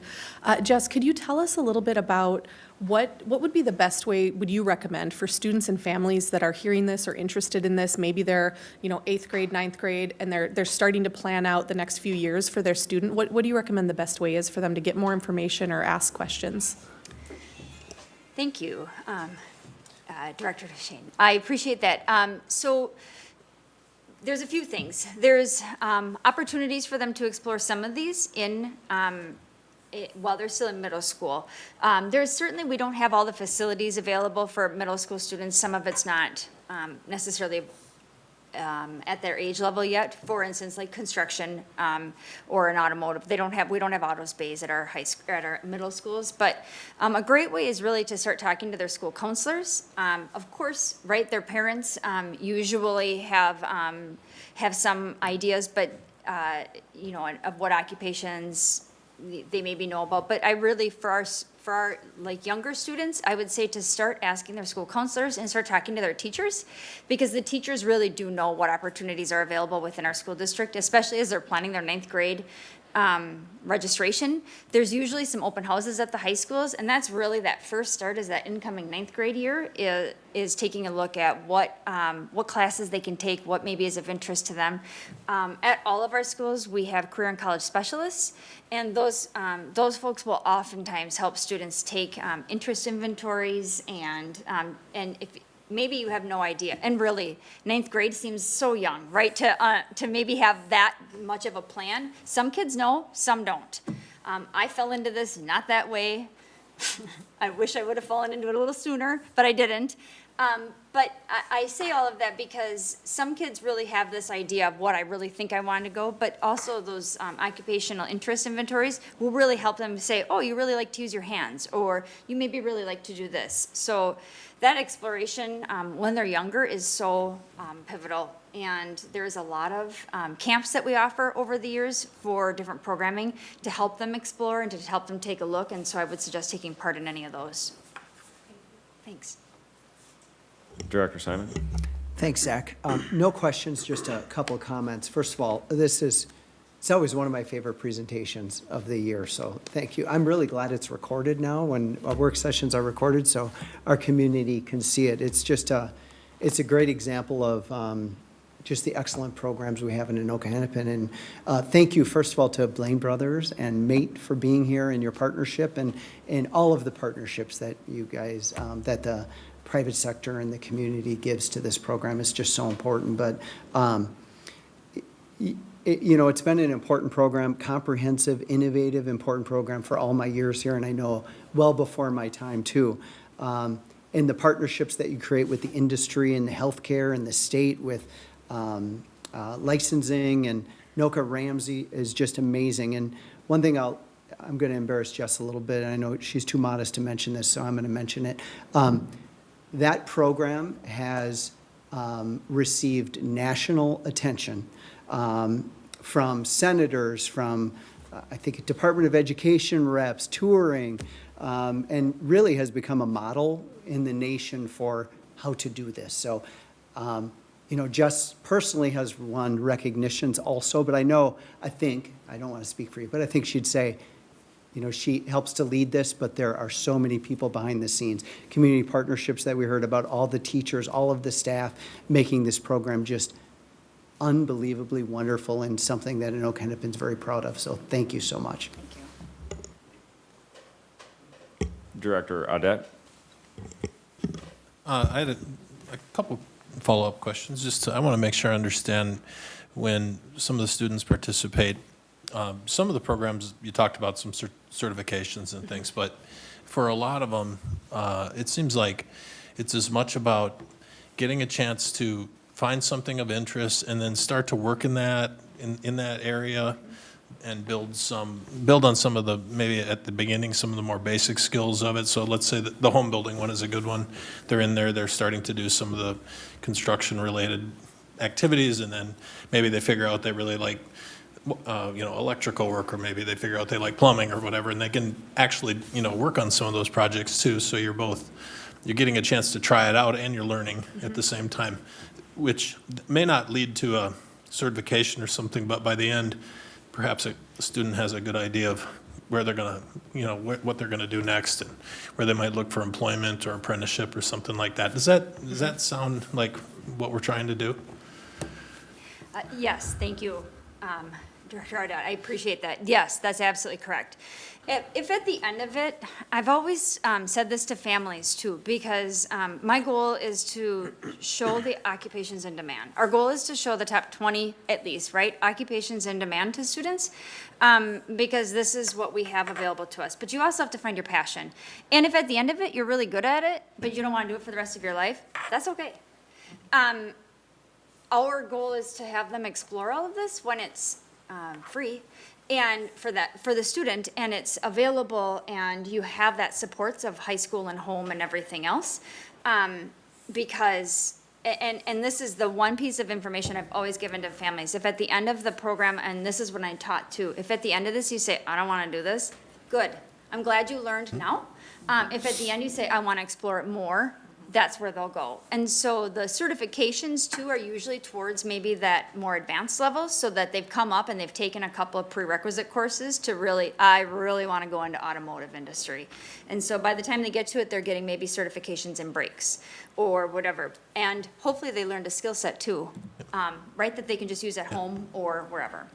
Jess, could you tell us a little bit about what would be the best way, would you recommend, for students and families that are hearing this or interested in this? Maybe they're, 8th grade, 9th grade, and they're starting to plan out the next few years for their student. What do you recommend the best way is for them to get more information or ask questions? Thank you, Director DeShane. I appreciate that. So there's a few things. There's opportunities for them to explore some of these while they're still in middle school. There's certainly, we don't have all the facilities available for middle school students. Some of it's not necessarily at their age level yet. For instance, like construction or an automotive, we don't have autos bays at our middle schools. But a great way is really to start talking to their school counselors. Of course, right, their parents usually have some ideas, but of what occupations they maybe know about. But I really, for our like younger students, I would say to start asking their school counselors and start talking to their teachers, because the teachers really do know what opportunities are available within our school district, especially as they're planning their 9th grade registration. There's usually some open houses at the high schools, and that's really that first start, is that incoming 9th grade year is taking a look at what classes they can take, what maybe is of interest to them. At all of our schools, we have career and college specialists, and those folks will oftentimes help students take interest inventories, and if maybe you have no idea, and really, 9th grade seems so young, right, to maybe have that much of a plan. Some kids know, some don't. I fell into this not that way. I wish I would have fallen into it a little sooner, but I didn't. But I say all of that because some kids really have this idea of what I really think I want to go, but also those occupational interest inventories will really help them say, oh, you really like to use your hands, or you maybe really like to do this. So that exploration when they're younger is so pivotal. And there's a lot of camps that we offer over the years for different programming to help them explore and to help them take a look. And so I would suggest taking part in any of those. Thanks. Director Simon? Thanks, Zach. No questions, just a couple of comments. First of all, it's always one of my favorite presentations of the year, so thank you. I'm really glad it's recorded now, when our work sessions are recorded, so our community can see it. It's a great example of just the excellent programs we have in Anoka-Hennepin. And thank you, first of all, to Blaine Brothers and Mate for being here and your partnership, and all of the partnerships that you guys, that the private sector and the community gives to this program. Is just so important. But it's been an important program, comprehensive, innovative, important program for all my years here, and I know well before my time too. And the partnerships that you create with the industry and the healthcare and the state with licensing and Noka Ramsey is just amazing. And one thing I'm going to embarrass Jess a little bit. I know she's too modest to mention this, so I'm going to mention it. That program has received national attention from senators, from I think Department of Education reps, touring, and really has become a model in the nation for how to do this. So, Jess personally has won recognitions also, but I don't want to speak for you, but I think she'd say She helps to lead this, but there are so many people behind the scenes. Community partnerships that we heard about, all the teachers, all of the staff, making this program just unbelievably wonderful and something that Anoka-Hennepin's very proud of. So thank you so much. Director Audette? I had a couple follow-up questions. I want to make sure I understand when some of the students participate. Some of the programs, you talked about some certifications and things, but for a lot of them, it seems like it's as much about getting a chance to find something of interest and then start to work in that area and build on some of the, maybe at the beginning, some of the more basic skills of it. So let's say that the home building one is a good one. They're in there, they're starting to do some of the construction-related activities, and then maybe they figure out they really like electrical work, or maybe they figure out they like plumbing or whatever, and they can actually, work on some of those projects too. So you're getting a chance to try it out and you're learning at the same time, which may not lead to a certification or something, but by the end, perhaps a student has a good idea of where they're going to, what they're going to do next, and where they might look for employment or apprenticeship or something like that. Does that sound like what we're trying to do? Yes, thank you, Director Ardette. I appreciate that. Yes, that's absolutely correct. If at the end of it, I've always said this to families too, because my goal is to show the occupations in demand. Our goal is to show the top 20 at least, right? Occupations in demand to students, because this is what we have available to us. But you also have to find your passion. And if at the end of it, you're really good at it, but you don't want to do it for the rest of your life, that's okay. Our goal is to have them explore all of this when it's free, and for the student, and it's available, and you have that supports of high school and home and everything else, because, and this is the one piece of information I've always given to families. If at the end of the program, and this is what I taught too, if at the end of this you say, I don't want to do this, good. I'm glad you learned now. If at the end you say, I want to explore it more, that's where they'll go. And so the certifications too are usually towards maybe that more advanced level, so that they've come up and they've taken a couple of prerequisite courses to I really want to go into automotive industry. And so by the time they get to it, they're getting maybe certifications in brakes or whatever. And hopefully they learned a skill set too, right, that they can just use at home or wherever.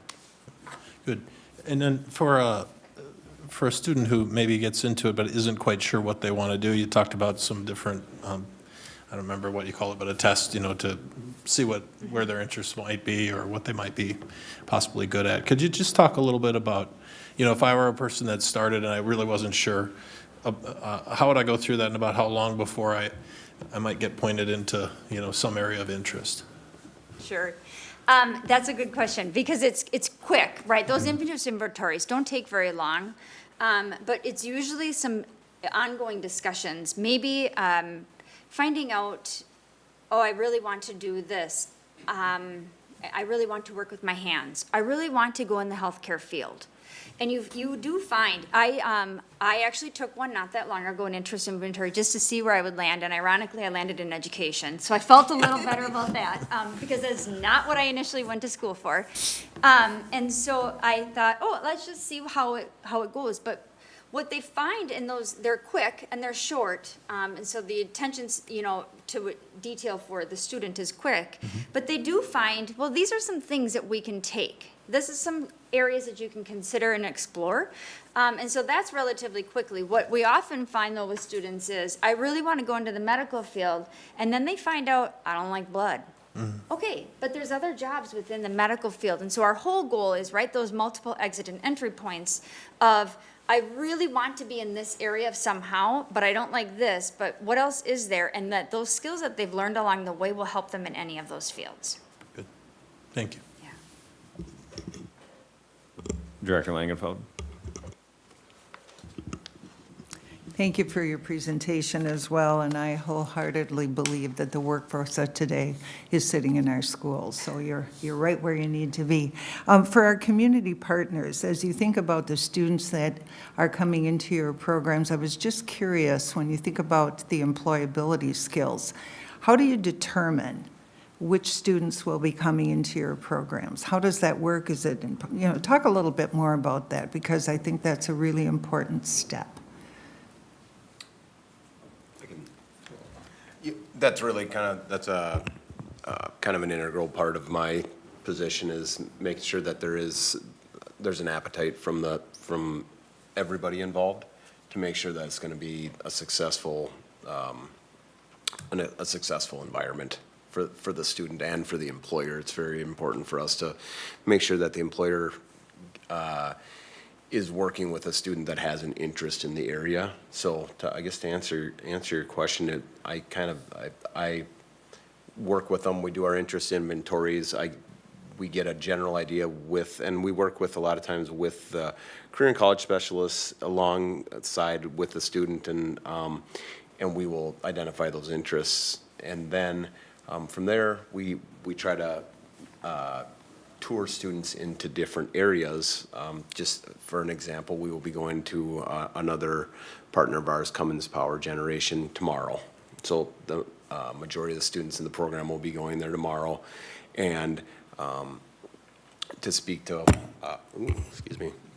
Good. And then for a student who maybe gets into it but isn't quite sure what they want to do, you talked about some different, I don't remember what you call it, but a test, to see where their interests might be or what they might be possibly good at. Could you just talk a little bit about, if I were a person that started and I really wasn't sure, how would I go through that, and about how long before I might get pointed into, some area of interest? Sure. That's a good question, because it's quick, right? Those interest inventories don't take very long, but it's usually some ongoing discussions. Maybe finding out, I really want to do this. I really want to work with my hands. I really want to go in the healthcare field. And you do find, I actually took one not that long ago, an interest inventory, just to see where I would land, and ironically, I landed in education. So I felt a little better about that, because that's not what I initially went to school for. And so I thought, let's just see how it goes. But what they find in those, they're quick and they're short, and so the attention, to detail for the student is quick. But they do find, well, these are some things that we can take. This is some areas that you can consider and explore. And so that's relatively quickly. What we often find, though, with students is, I really want to go into the medical field, and then they find out, I don't like blood. Okay, but there's other jobs within the medical field. And so our whole goal is, right, those multiple exit and entry points of, I really want to be in this area somehow, but I don't like this, but what else is there? And that those skills that they've learned along the way will help them in any of those fields. Good. Thank you. Director Langenfeld? Thank you for your presentation as well, and I wholeheartedly believe that the workforce of today is sitting in our schools, so you're right where you need to be. For our community partners, as you think about the students that are coming into your programs, I was just curious, when you think about the employability skills, how do you determine which students will be coming into your programs? How does that work? Is it, talk a little bit more about that, because I think that's a really important step. That's really that's a kind of an integral part of my position, is making sure that there's an appetite from everybody involved to make sure that it's going to be a successful environment for the student and for the employer. It's very important for us to make sure that the employer is working with a student that has an interest in the area. So I guess to answer your question, I work with them. We do our interest inventories. We get a general idea and we work with a lot of times with the career and college specialists alongside with the student, and we will identify those interests. And then from there, we try to tour students into different areas. Just for an example, we will be going to another partner of ours, Cummins Power Generation, tomorrow. So the majority of the students in the program will be going there tomorrow, and to speak to,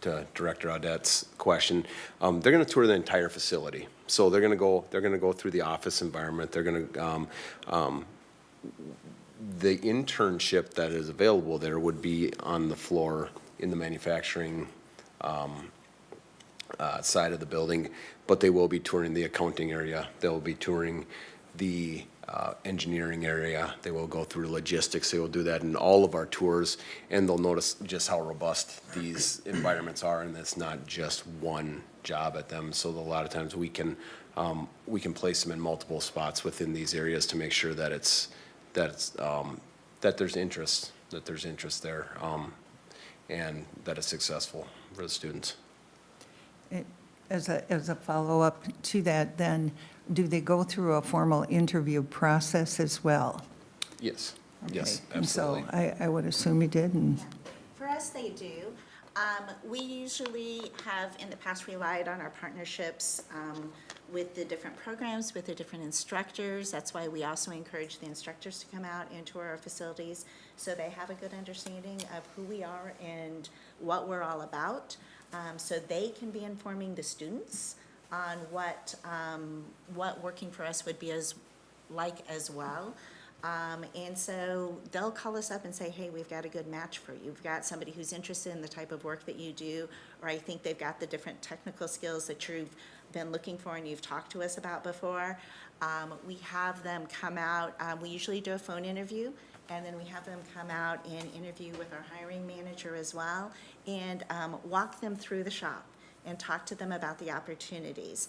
to Director Audette's question, they're going to tour the entire facility. So they're going to go through the office environment. They're going to the internship that is available there would be on the floor in the manufacturing side of the building, but they will be touring the accounting area. They'll be touring the engineering area. They will go through logistics. They will do that in all of our tours, and they'll notice just how robust these environments are, and it's not just one job at them. So a lot of times we can place them in multiple spots within these areas to make sure that that there's interest there, and that it's successful for the students. As a follow-up to that, then, do they go through a formal interview process as well? Yes, Okay. yes, And absolutely. so I would assume you did, and For us, they do. We usually have in the past relied on our partnerships with the different programs, with the different instructors. That's why we also encourage the instructors to come out into our facilities so they have a good understanding of who we are and what we're all about. So they can be informing the students on what working for us would be as well. And so they'll call us up and say, hey, we've got a good match for you. We've got somebody who's interested in the type of work that you do, or I think they've got the different technical skills that you've been looking for and you've talked to us about before. We have them come out. We usually do a phone interview, and then we have them come out and interview with our hiring manager as well, and walk them through the shop and talk to them about the opportunities.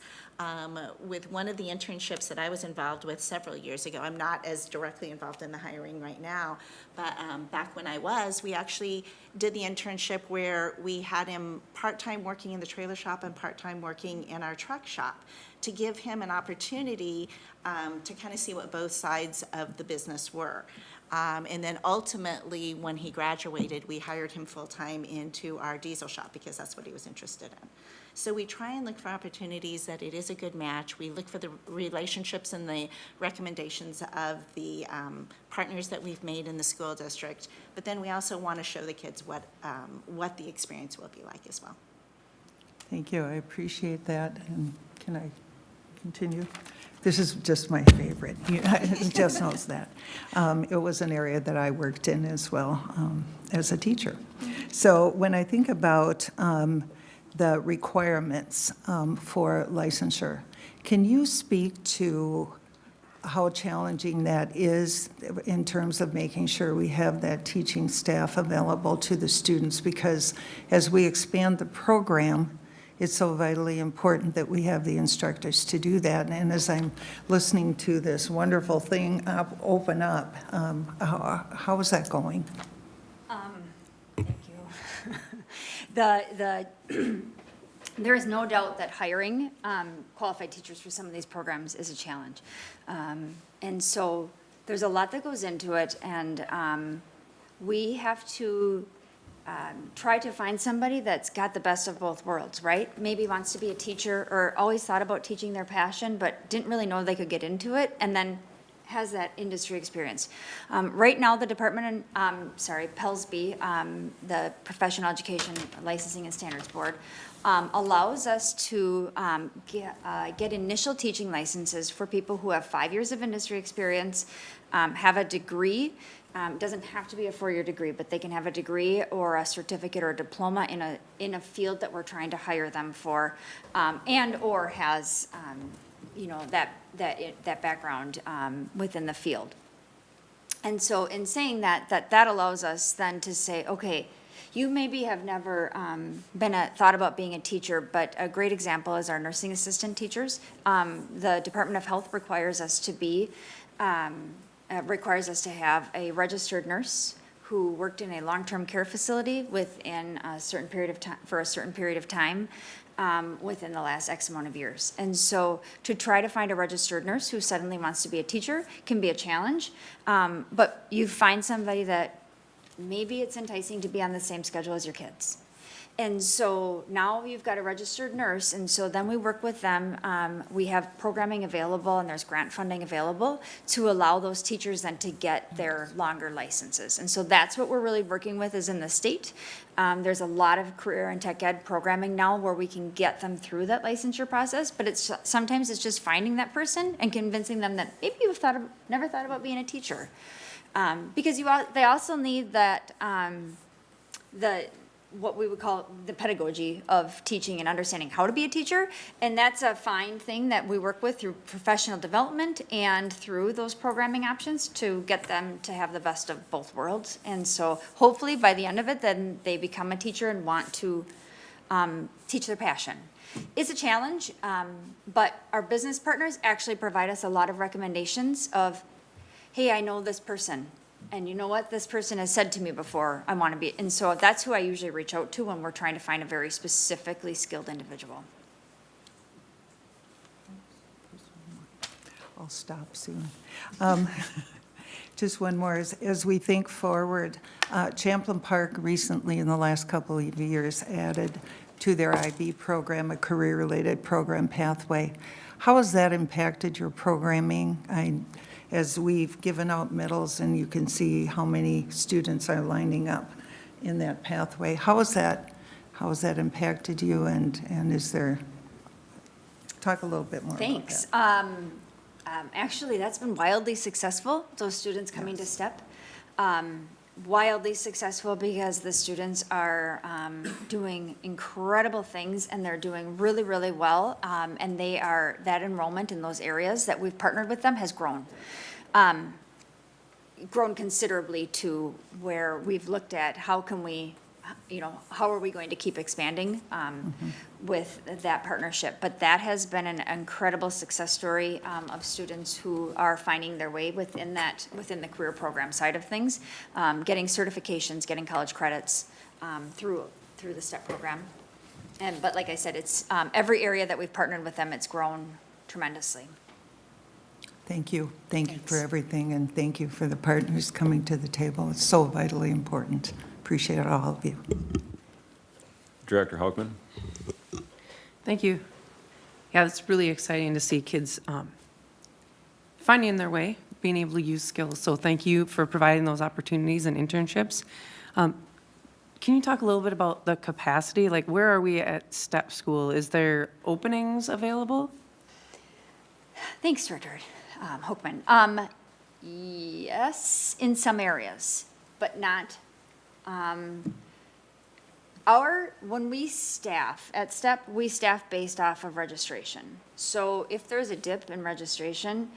With one of the internships that I was involved with several years ago, I'm not as directly involved in the hiring right now, but back when I was, we actually did the internship where we had him part-time working in the trailer shop and part-time working in our truck shop, to give him an opportunity to kind of see what both sides of the business were. And then ultimately, when he graduated, we hired him full-time into our diesel shop because that's what he was interested in. So we try and look for opportunities that it is a good match. We look for the relationships and the recommendations of the partners that we've made in the school district. But then we also want to show the kids what the experience will be like as well. thank you, I appreciate that. And can I continue? This is just my favorite. Jess knows that. It was an area that I worked in as well as a teacher. So when I think about the requirements for licensure, can you speak to how challenging that is in terms of making sure we have that teaching staff available to the students? Because as we expand the program, it's so vitally important that we have the instructors to do that. And as I'm listening to this wonderful thing open up, how is that going? Thank you. There is no doubt that hiring qualified teachers for some of these programs is a challenge. And so there's a lot that goes into it, and we have to try to find somebody that's got the best of both worlds, right? Maybe wants to be a teacher or always thought about teaching their passion, but didn't really know they could get into it, and then has that industry experience. Right now, the department, PELSB, the Professional Education Licensing and Standards Board, allows us to get initial teaching licenses for people who have 5 years of industry experience, have a degree. Doesn't have to be a 4-year degree, but they can have a degree or a certificate or a diploma in a field that we're trying to hire them for, and/or has, that background within the field. And so in saying that allows us then to say, okay, you maybe have never thought about being a teacher, but a great example is our nursing assistant teachers. The Department of Health requires us to have a registered nurse who worked in a long-term care facility within a certain period of time, for a certain period of time, within the last X amount of years. And so to try to find a registered nurse who suddenly wants to be a teacher can be a challenge, but you find somebody that maybe it's enticing to be on the same schedule as your kids. And so now you've got a registered nurse, and so then we work with them. We have programming available, and there's grant funding available to allow those teachers then to get their longer licenses. And so that's what we're really working with is in the state. There's a lot of career and tech ed programming now where we can get them through that licensure process, but sometimes it's just finding that person and convincing them that maybe you've never thought about being a teacher. Because they also need that, what we would call the pedagogy of teaching and understanding how to be a teacher. And that's a fine thing that we work with through professional development and through those programming options to get them to have the best of both worlds. And so hopefully by the end of it, then they become a teacher and want to teach their passion. It's a challenge, but our business partners actually provide us a lot of recommendations of, hey, I know this person. And you know what? This person has said to me before, I want to be, and so that's who I usually reach out to when we're trying to find a very specifically skilled individual. I'll stop soon. Just one more. As we think forward, Champlain Park recently, in the last couple of years, added to their IB program a career-related program pathway. How has that impacted your programming? As we've given out medals and you can see how many students are lining up in that pathway, how has that impacted you, and is there, talk a little bit more about that. Thanks. Actually, that's been wildly successful, those students coming to STEP. Wildly successful because the students are doing incredible things and they're doing really, really well. And that enrollment in those areas that we've partnered with them has grown considerably to where we've looked at how can we, how are we going to keep expanding with that partnership? But that has been an incredible success story of students who are finding their way within the career program side of things, getting certifications, getting college credits through the STEP program. But like I said, it's every area that we've partnered with them, it's grown tremendously. Thank you. Thank you for everything, and thank you for the partners coming to the table. It's so vitally important. Appreciate all of you. Director Hoekman? Thank you. Yeah, it's really exciting to see kids finding their way, being able to use skills. So thank you for providing those opportunities and internships. Can you talk a little bit about the capacity? Like, where are we at STEP School? Is there openings available? Thanks, Director Hoekman. Yes, in some areas, but not. When we staff at STEP, we staff based off of registration. So if there's a dip in registration,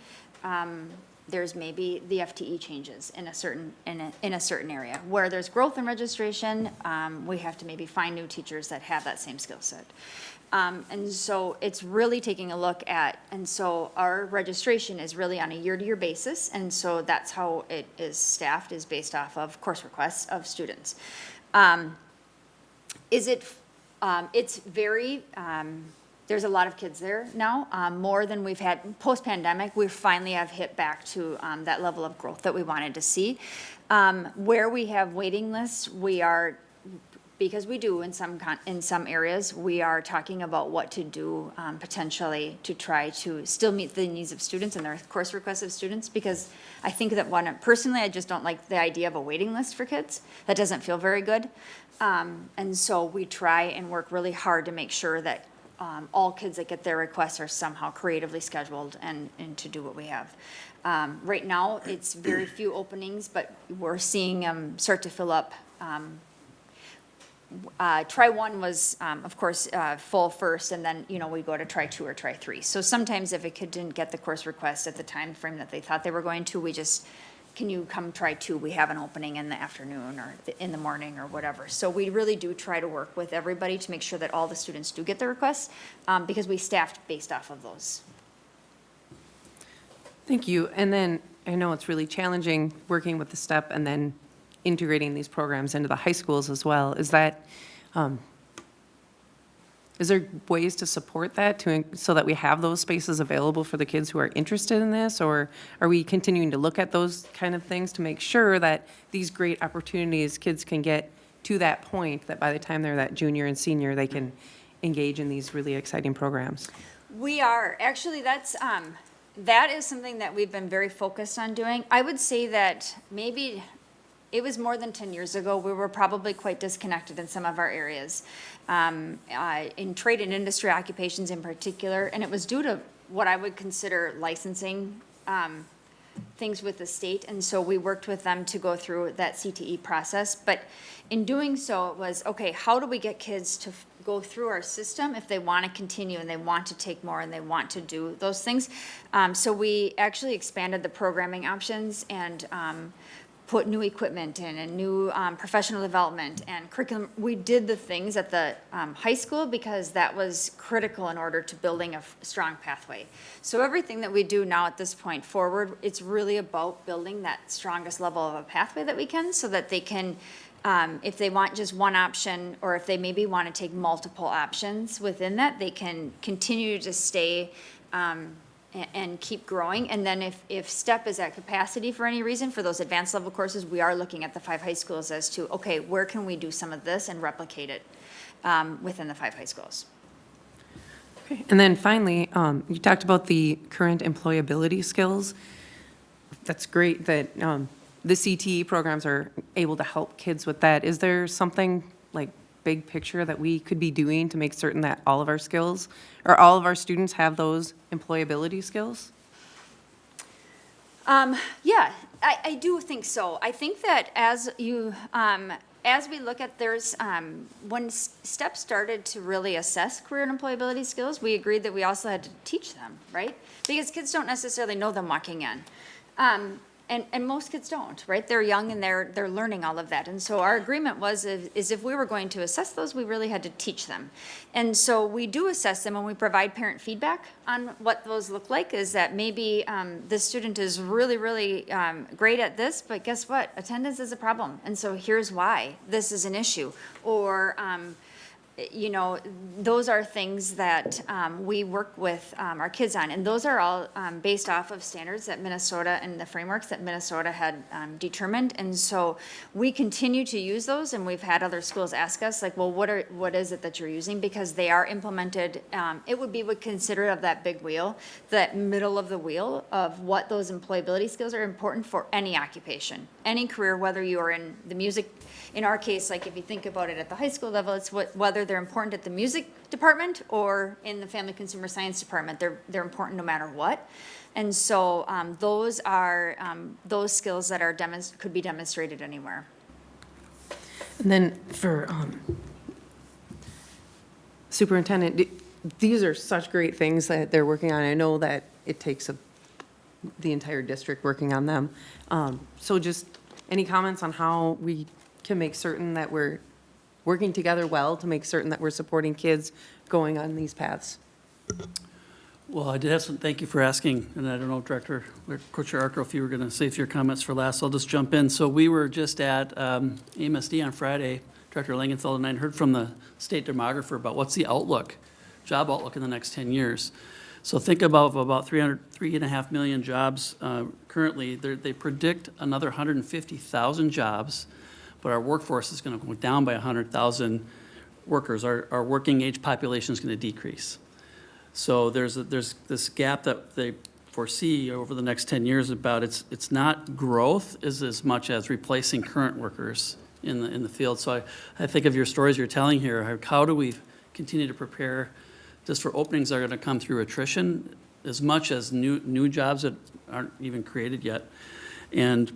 there's maybe the FTE changes in a certain area. Where there's growth in registration, we have to maybe find new teachers that have that same skill set. And so it's really taking a look at, and so our registration is really on a year-to-year basis, and so that's how it is staffed, is based off of course requests of students. It's very, there's a lot of kids there now, more than we've had post-pandemic. We finally have hit back to that level of growth that we wanted to see. Where we have waiting lists, we are because we do in some areas, we are talking about what to do potentially to try to still meet the needs of students and their course requests of students, because I think that personally, I just don't like the idea of a waiting list for kids. That doesn't feel very good. And so we try and work really hard to make sure that all kids that get their requests are somehow creatively scheduled and to do what we have. Right now, it's very few openings, but we're seeing them start to fill up. Try one was, of course, full first, and then, we go to try two or try three. So sometimes if a kid didn't get the course request at the time frame that they thought they were going to, we just, can you come try two? We have an opening in the afternoon or in the morning or whatever. So we really do try to work with everybody to make sure that all the students do get the requests, because we staffed based off of those. Thank you. And then I know it's really challenging working with the STEP and then integrating these programs into the high schools as well. Is there ways to support that so that we have those spaces available for the kids who are interested in this? Or are we continuing to look at those kind of things to make sure that these great opportunities, kids can get to that point that by the time they're that junior and senior, they can engage in these really exciting programs? We are. Actually, that is something that we've been very focused on doing. I would say that maybe it was more than 10 years ago, we were probably quite disconnected in some of our areas, in trade and industry occupations in particular, and it was due to what I would consider licensing things with the state, and so we worked with them to go through that CTE process. But in doing so, it was, okay, how do we get kids to go through our system if they want to continue and they want to take more and they want to do those things? So we actually expanded the programming options and put new equipment in and new professional development and curriculum. We did the things at the high school because that was critical in order to building a strong pathway. So everything that we do now at this point forward, it's really about building that strongest level of a pathway that we can, so that they can, if they want just one option, or if they maybe want to take multiple options within that, they can continue to stay and keep growing. And then if STEP is at capacity for any reason for those advanced level courses, we are looking at the 5 high schools as to, okay, where can we do some of this and replicate it within the 5 high schools? Okay. And then finally, you talked about the current employability skills. That's great that the CTE programs are able to help kids with that. Is there something like big picture that we could be doing to make certain that all of our skills or all of our students have those employability skills? Yeah, I do think so. I think that as we look at when STEP started to really assess career and employability skills, we agreed that we also had to teach them, right? Because kids don't necessarily know them walking in. And most kids don't, right? They're young and they're learning all of that. And so our agreement was is if we were going to assess those, we really had to teach them. And so we do assess them, and we provide parent feedback on what those look like. Is that maybe the student is really, really great at this, but guess what? Attendance is a problem. And so here's why this is an issue. Or those are things that we work with our kids on. And those are all based off of standards that Minnesota and the frameworks that Minnesota had determined. And so we continue to use those, and we've had other schools ask us, like, well, what is it that you're using? Because they are implemented. It would be considered of that big wheel, that middle of the wheel of what those employability skills are important for any occupation, any career, whether you are in the music. In our case, like if you think about it at the high school level, it's whether they're important at the music department or in the family consumer science department. They're important no matter what. And so those are those skills that could be demonstrated anywhere. And then for superintendent, these are such great things that they're working on. I know that it takes the entire district working on them. So just any comments on how we can make certain that we're working together well to make certain that we're supporting kids going on these paths? Well, I did have some, thank you for asking, and I don't know, Director, or Coach Arco, if you were going to save your comments for last, so I'll just jump in. So we were just at AMSD on Friday, Director Langenfeld and I heard from the state demographer about what's the outlook, job outlook in the next 10 years. So think about 3.5 million jobs currently. They predict another 150,000 jobs but our workforce is going to go down by 100,000 workers. Our working age population is going to decrease. So there's this gap that they foresee over the next 10 years about it's not growth as much as replacing current workers in the field. So I think of your stories you're telling here, how do we continue to prepare just for openings that are going to come through attrition as much as new jobs that aren't even created yet. And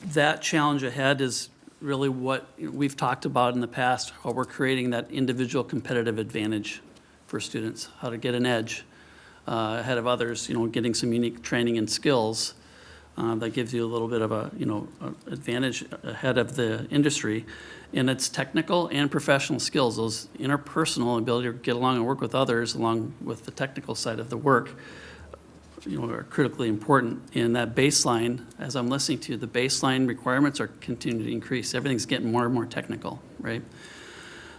that challenge ahead is really what we've talked about in the past, how we're creating that individual competitive advantage for students, how to get an edge ahead of others, getting some unique training and skills that gives you a little bit of a advantage ahead of the industry. And it's technical and professional skills, those interpersonal ability to get along and work with others along with the technical side of the work, are critically important. And that baseline, as I'm listening to you, the baseline requirements are continuing to increase. Everything's getting more and more technical, right?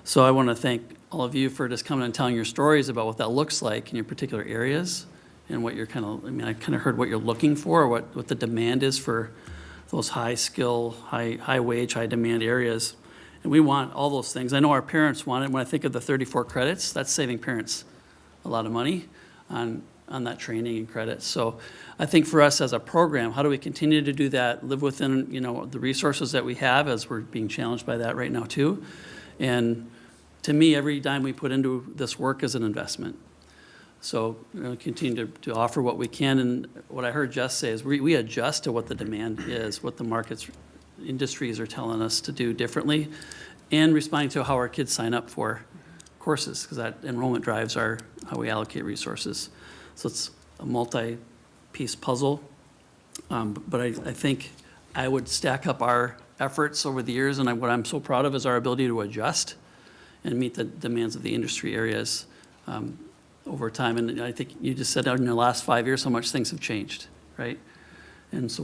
So I want to thank all of you for just coming and telling your stories about what that looks like in your particular areas and what you're I kind of heard what you're looking for, what the demand is for those high skill, high wage, high demand areas. And we want all those things. I know our parents want it. When I think of the 34 credits, that's saving parents a lot of money on that training and credits. So I think for us as a program, how do we continue to do that, live within, the resources that we have, as we're being challenged by that right now too. And to me, every dime we put into this work is an investment. So continue to offer what we can. And what I heard Jess say is we adjust to what the demand is, what the markets, industries are telling us to do differently, and responding to how our kids sign up for courses, because that enrollment drives how we allocate resources. So it's a multi-piece puzzle. But I think I would stack up our efforts over the years, and what I'm so proud of is our ability to adjust and meet the demands of the industry areas over time. And I think you just said in the last 5 years how much things have changed, right? And so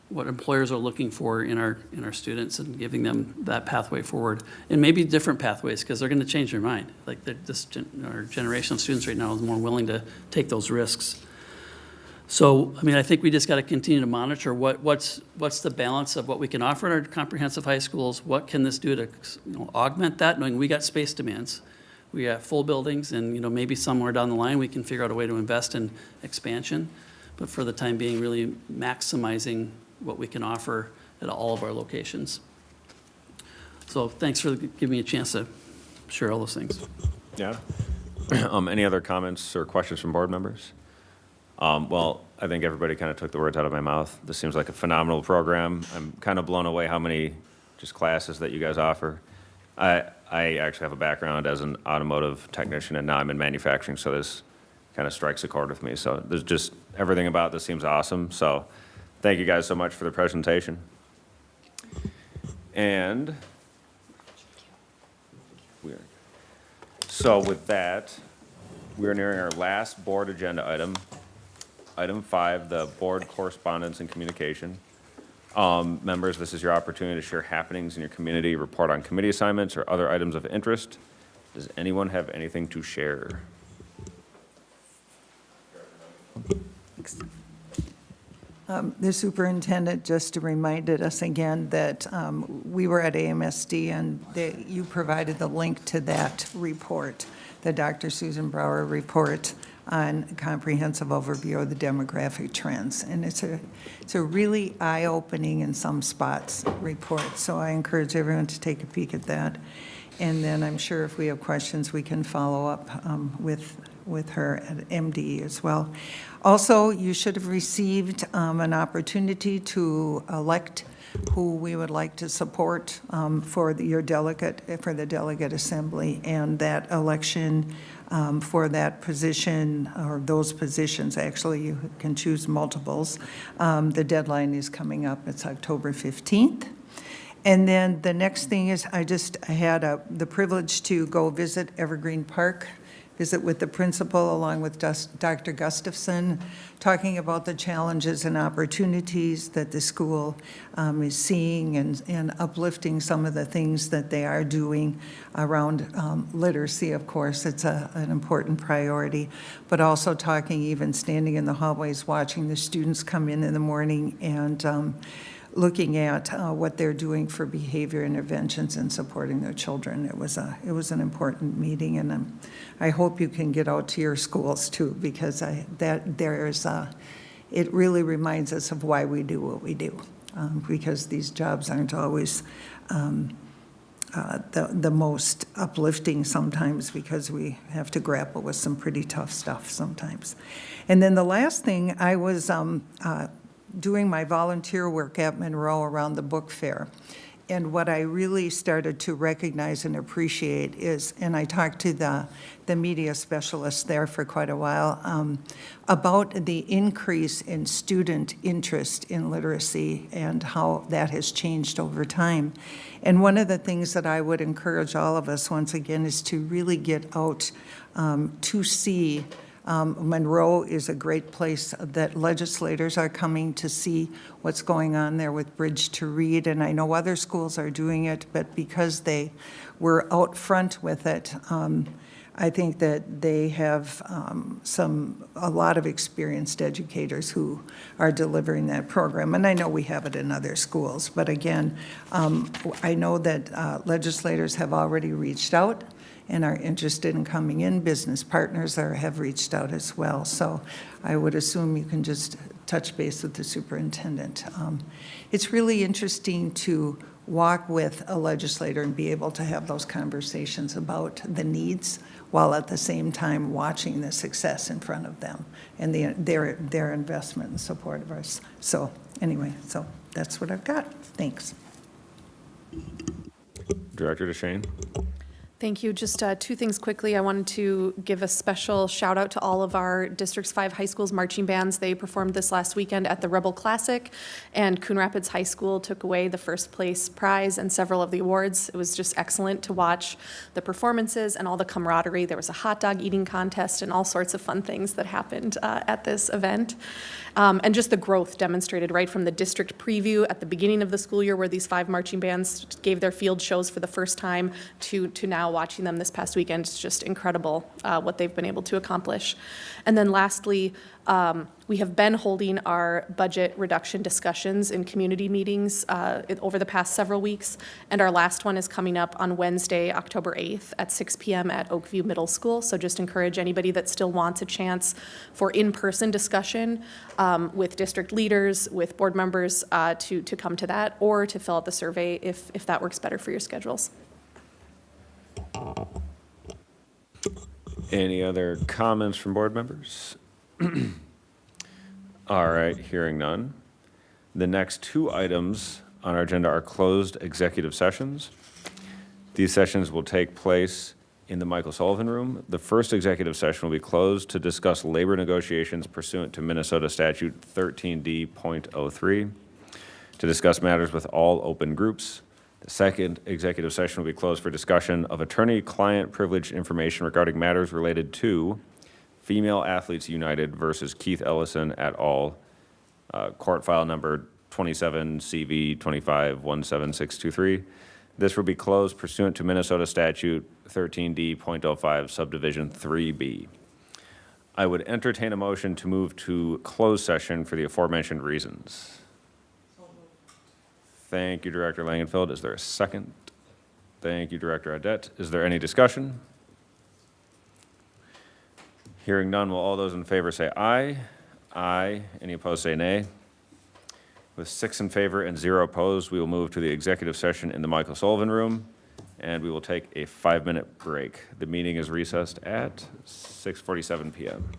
what employers are looking for in our students and giving them that pathway forward, and maybe different pathways, because they're going to change their mind. Like our generation of students right now is more willing to take those risks. So, I think we just got to continue to monitor what's the balance of what we can offer in our comprehensive high schools. What can this do to augment that, knowing we got space demands. We have full buildings, and maybe somewhere down the line we can figure out a way to invest in expansion. But for the time being, really maximizing what we can offer at all of our locations. So thanks for giving me a chance to share all those things. Yeah. Any other comments or questions from board members? Well, I think everybody kind of took the words out of my mouth. This seems like a phenomenal program. I'm kind of blown away how many just classes that you guys offer. I actually have a background as an automotive technician, and now I'm in manufacturing, so this kind of strikes a chord with me. So there's just everything about this seems awesome. So thank you guys so much for the presentation. And so with that, we're nearing our last board agenda item. Item 5, the board correspondence and communication. Members, this is your opportunity to share happenings in your community, report on committee assignments or other items of interest. Does anyone have anything to share? The superintendent just reminded us again that we were at AMSD, and you provided the link to that report, the Dr. Susan Brower report on a comprehensive overview of the demographic trends. And it's a really eye-opening in some spots report, so I encourage everyone to take a peek at that. And then I'm sure if we have questions, we can follow up with her at MD as well. Also, you should have received an opportunity to elect who we would like to support for the delegate assembly, and that election for that position, or those positions, actually, you can choose multiples. The deadline is coming up. It's October 15th. And then the next thing is I had the privilege to go visit Evergreen Park, visit with the principal along with Dr. Gustafson, talking about the challenges and opportunities that the school is seeing, and uplifting some of the things that they are doing around literacy, of course. It's an important priority, but also talking, even standing in the hallways, watching the students come in the morning and looking at what they're doing for behavior interventions and supporting their children. It was an important meeting, and I hope you can get out to your schools too, because it really reminds us of why we do what we do, because these jobs aren't always the most uplifting sometimes, because we have to grapple with some pretty tough stuff sometimes. And then the last thing, I was doing my volunteer work at Monroe around the book fair. And what I really started to recognize and appreciate is, and I talked to the media specialist there for quite a while, about the increase in student interest in literacy and how that has changed over time. And one of the things that I would encourage all of us, once again, is to really get out to see. Monroe is a great place that legislators are coming to see what's going on there with Bridge to Read, and I know other schools are doing it, but because they were out front with it, I think that they have a lot of experienced educators who are delivering that program, and I know we have it in other schools, but again, I know that legislators have already reached out and are interested in coming in. Business partners have reached out as well. So I would assume you can just touch base with the superintendent. It's really interesting to walk with a legislator and be able to have those conversations about the needs while at the same time watching the success in front of them and their investment and support of us. So anyway, so that's what I've got. Thanks. Director DeShane. Thank you. Just two things quickly. I wanted to give a special shout out to all of our District's 5 high schools marching bands. They performed this last weekend at the Rebel Classic, and Coon Rapids High School took away the first place prize and several of the awards. It was just excellent to watch the performances and all the camaraderie. There was a hot dog eating contest and all sorts of fun things that happened at this event. And just the growth demonstrated right from the district preview at the beginning of the school year, where these 5 marching bands gave their field shows for the first time, to now watching them this past weekend. It's just incredible what they've been able to accomplish. And then lastly, we have been holding our budget reduction discussions in community meetings over the past several weeks, and our last one is coming up on Wednesday, October 8th at 6 p.m. at Oakview Middle School. So just encourage anybody that still wants a chance for in-person discussion with district leaders, with board members to come to that, or to fill out the survey if that works better for your schedules. Any other comments from board members? All right, hearing none. The next 2 items on our agenda are closed executive sessions. These sessions will take place in the Michael Sullivan Room. The first executive session will be closed to discuss labor negotiations pursuant to Minnesota Statute 13D.03, to discuss matters with all open groups. The second executive session will be closed for discussion of attorney-client privileged information regarding matters related to Female Athletes United versus Keith Ellison et al., court file number 27 CV 25-17623. This will be closed pursuant to Minnesota Statute 13D.05 subdivision 3B. I would entertain a motion to move to closed session for the aforementioned reasons. Thank you, Director Langenfeld. Is there a second? Thank you, Director Adet. Is there any discussion? Hearing none, will all those in favor say aye? Aye. Any opposed say nay. With 6 in favor and 0 opposed, we will move to the executive session in the Michael Sullivan Room, and we will take a 5-minute break. The meeting is recessed at 6:47 p.m.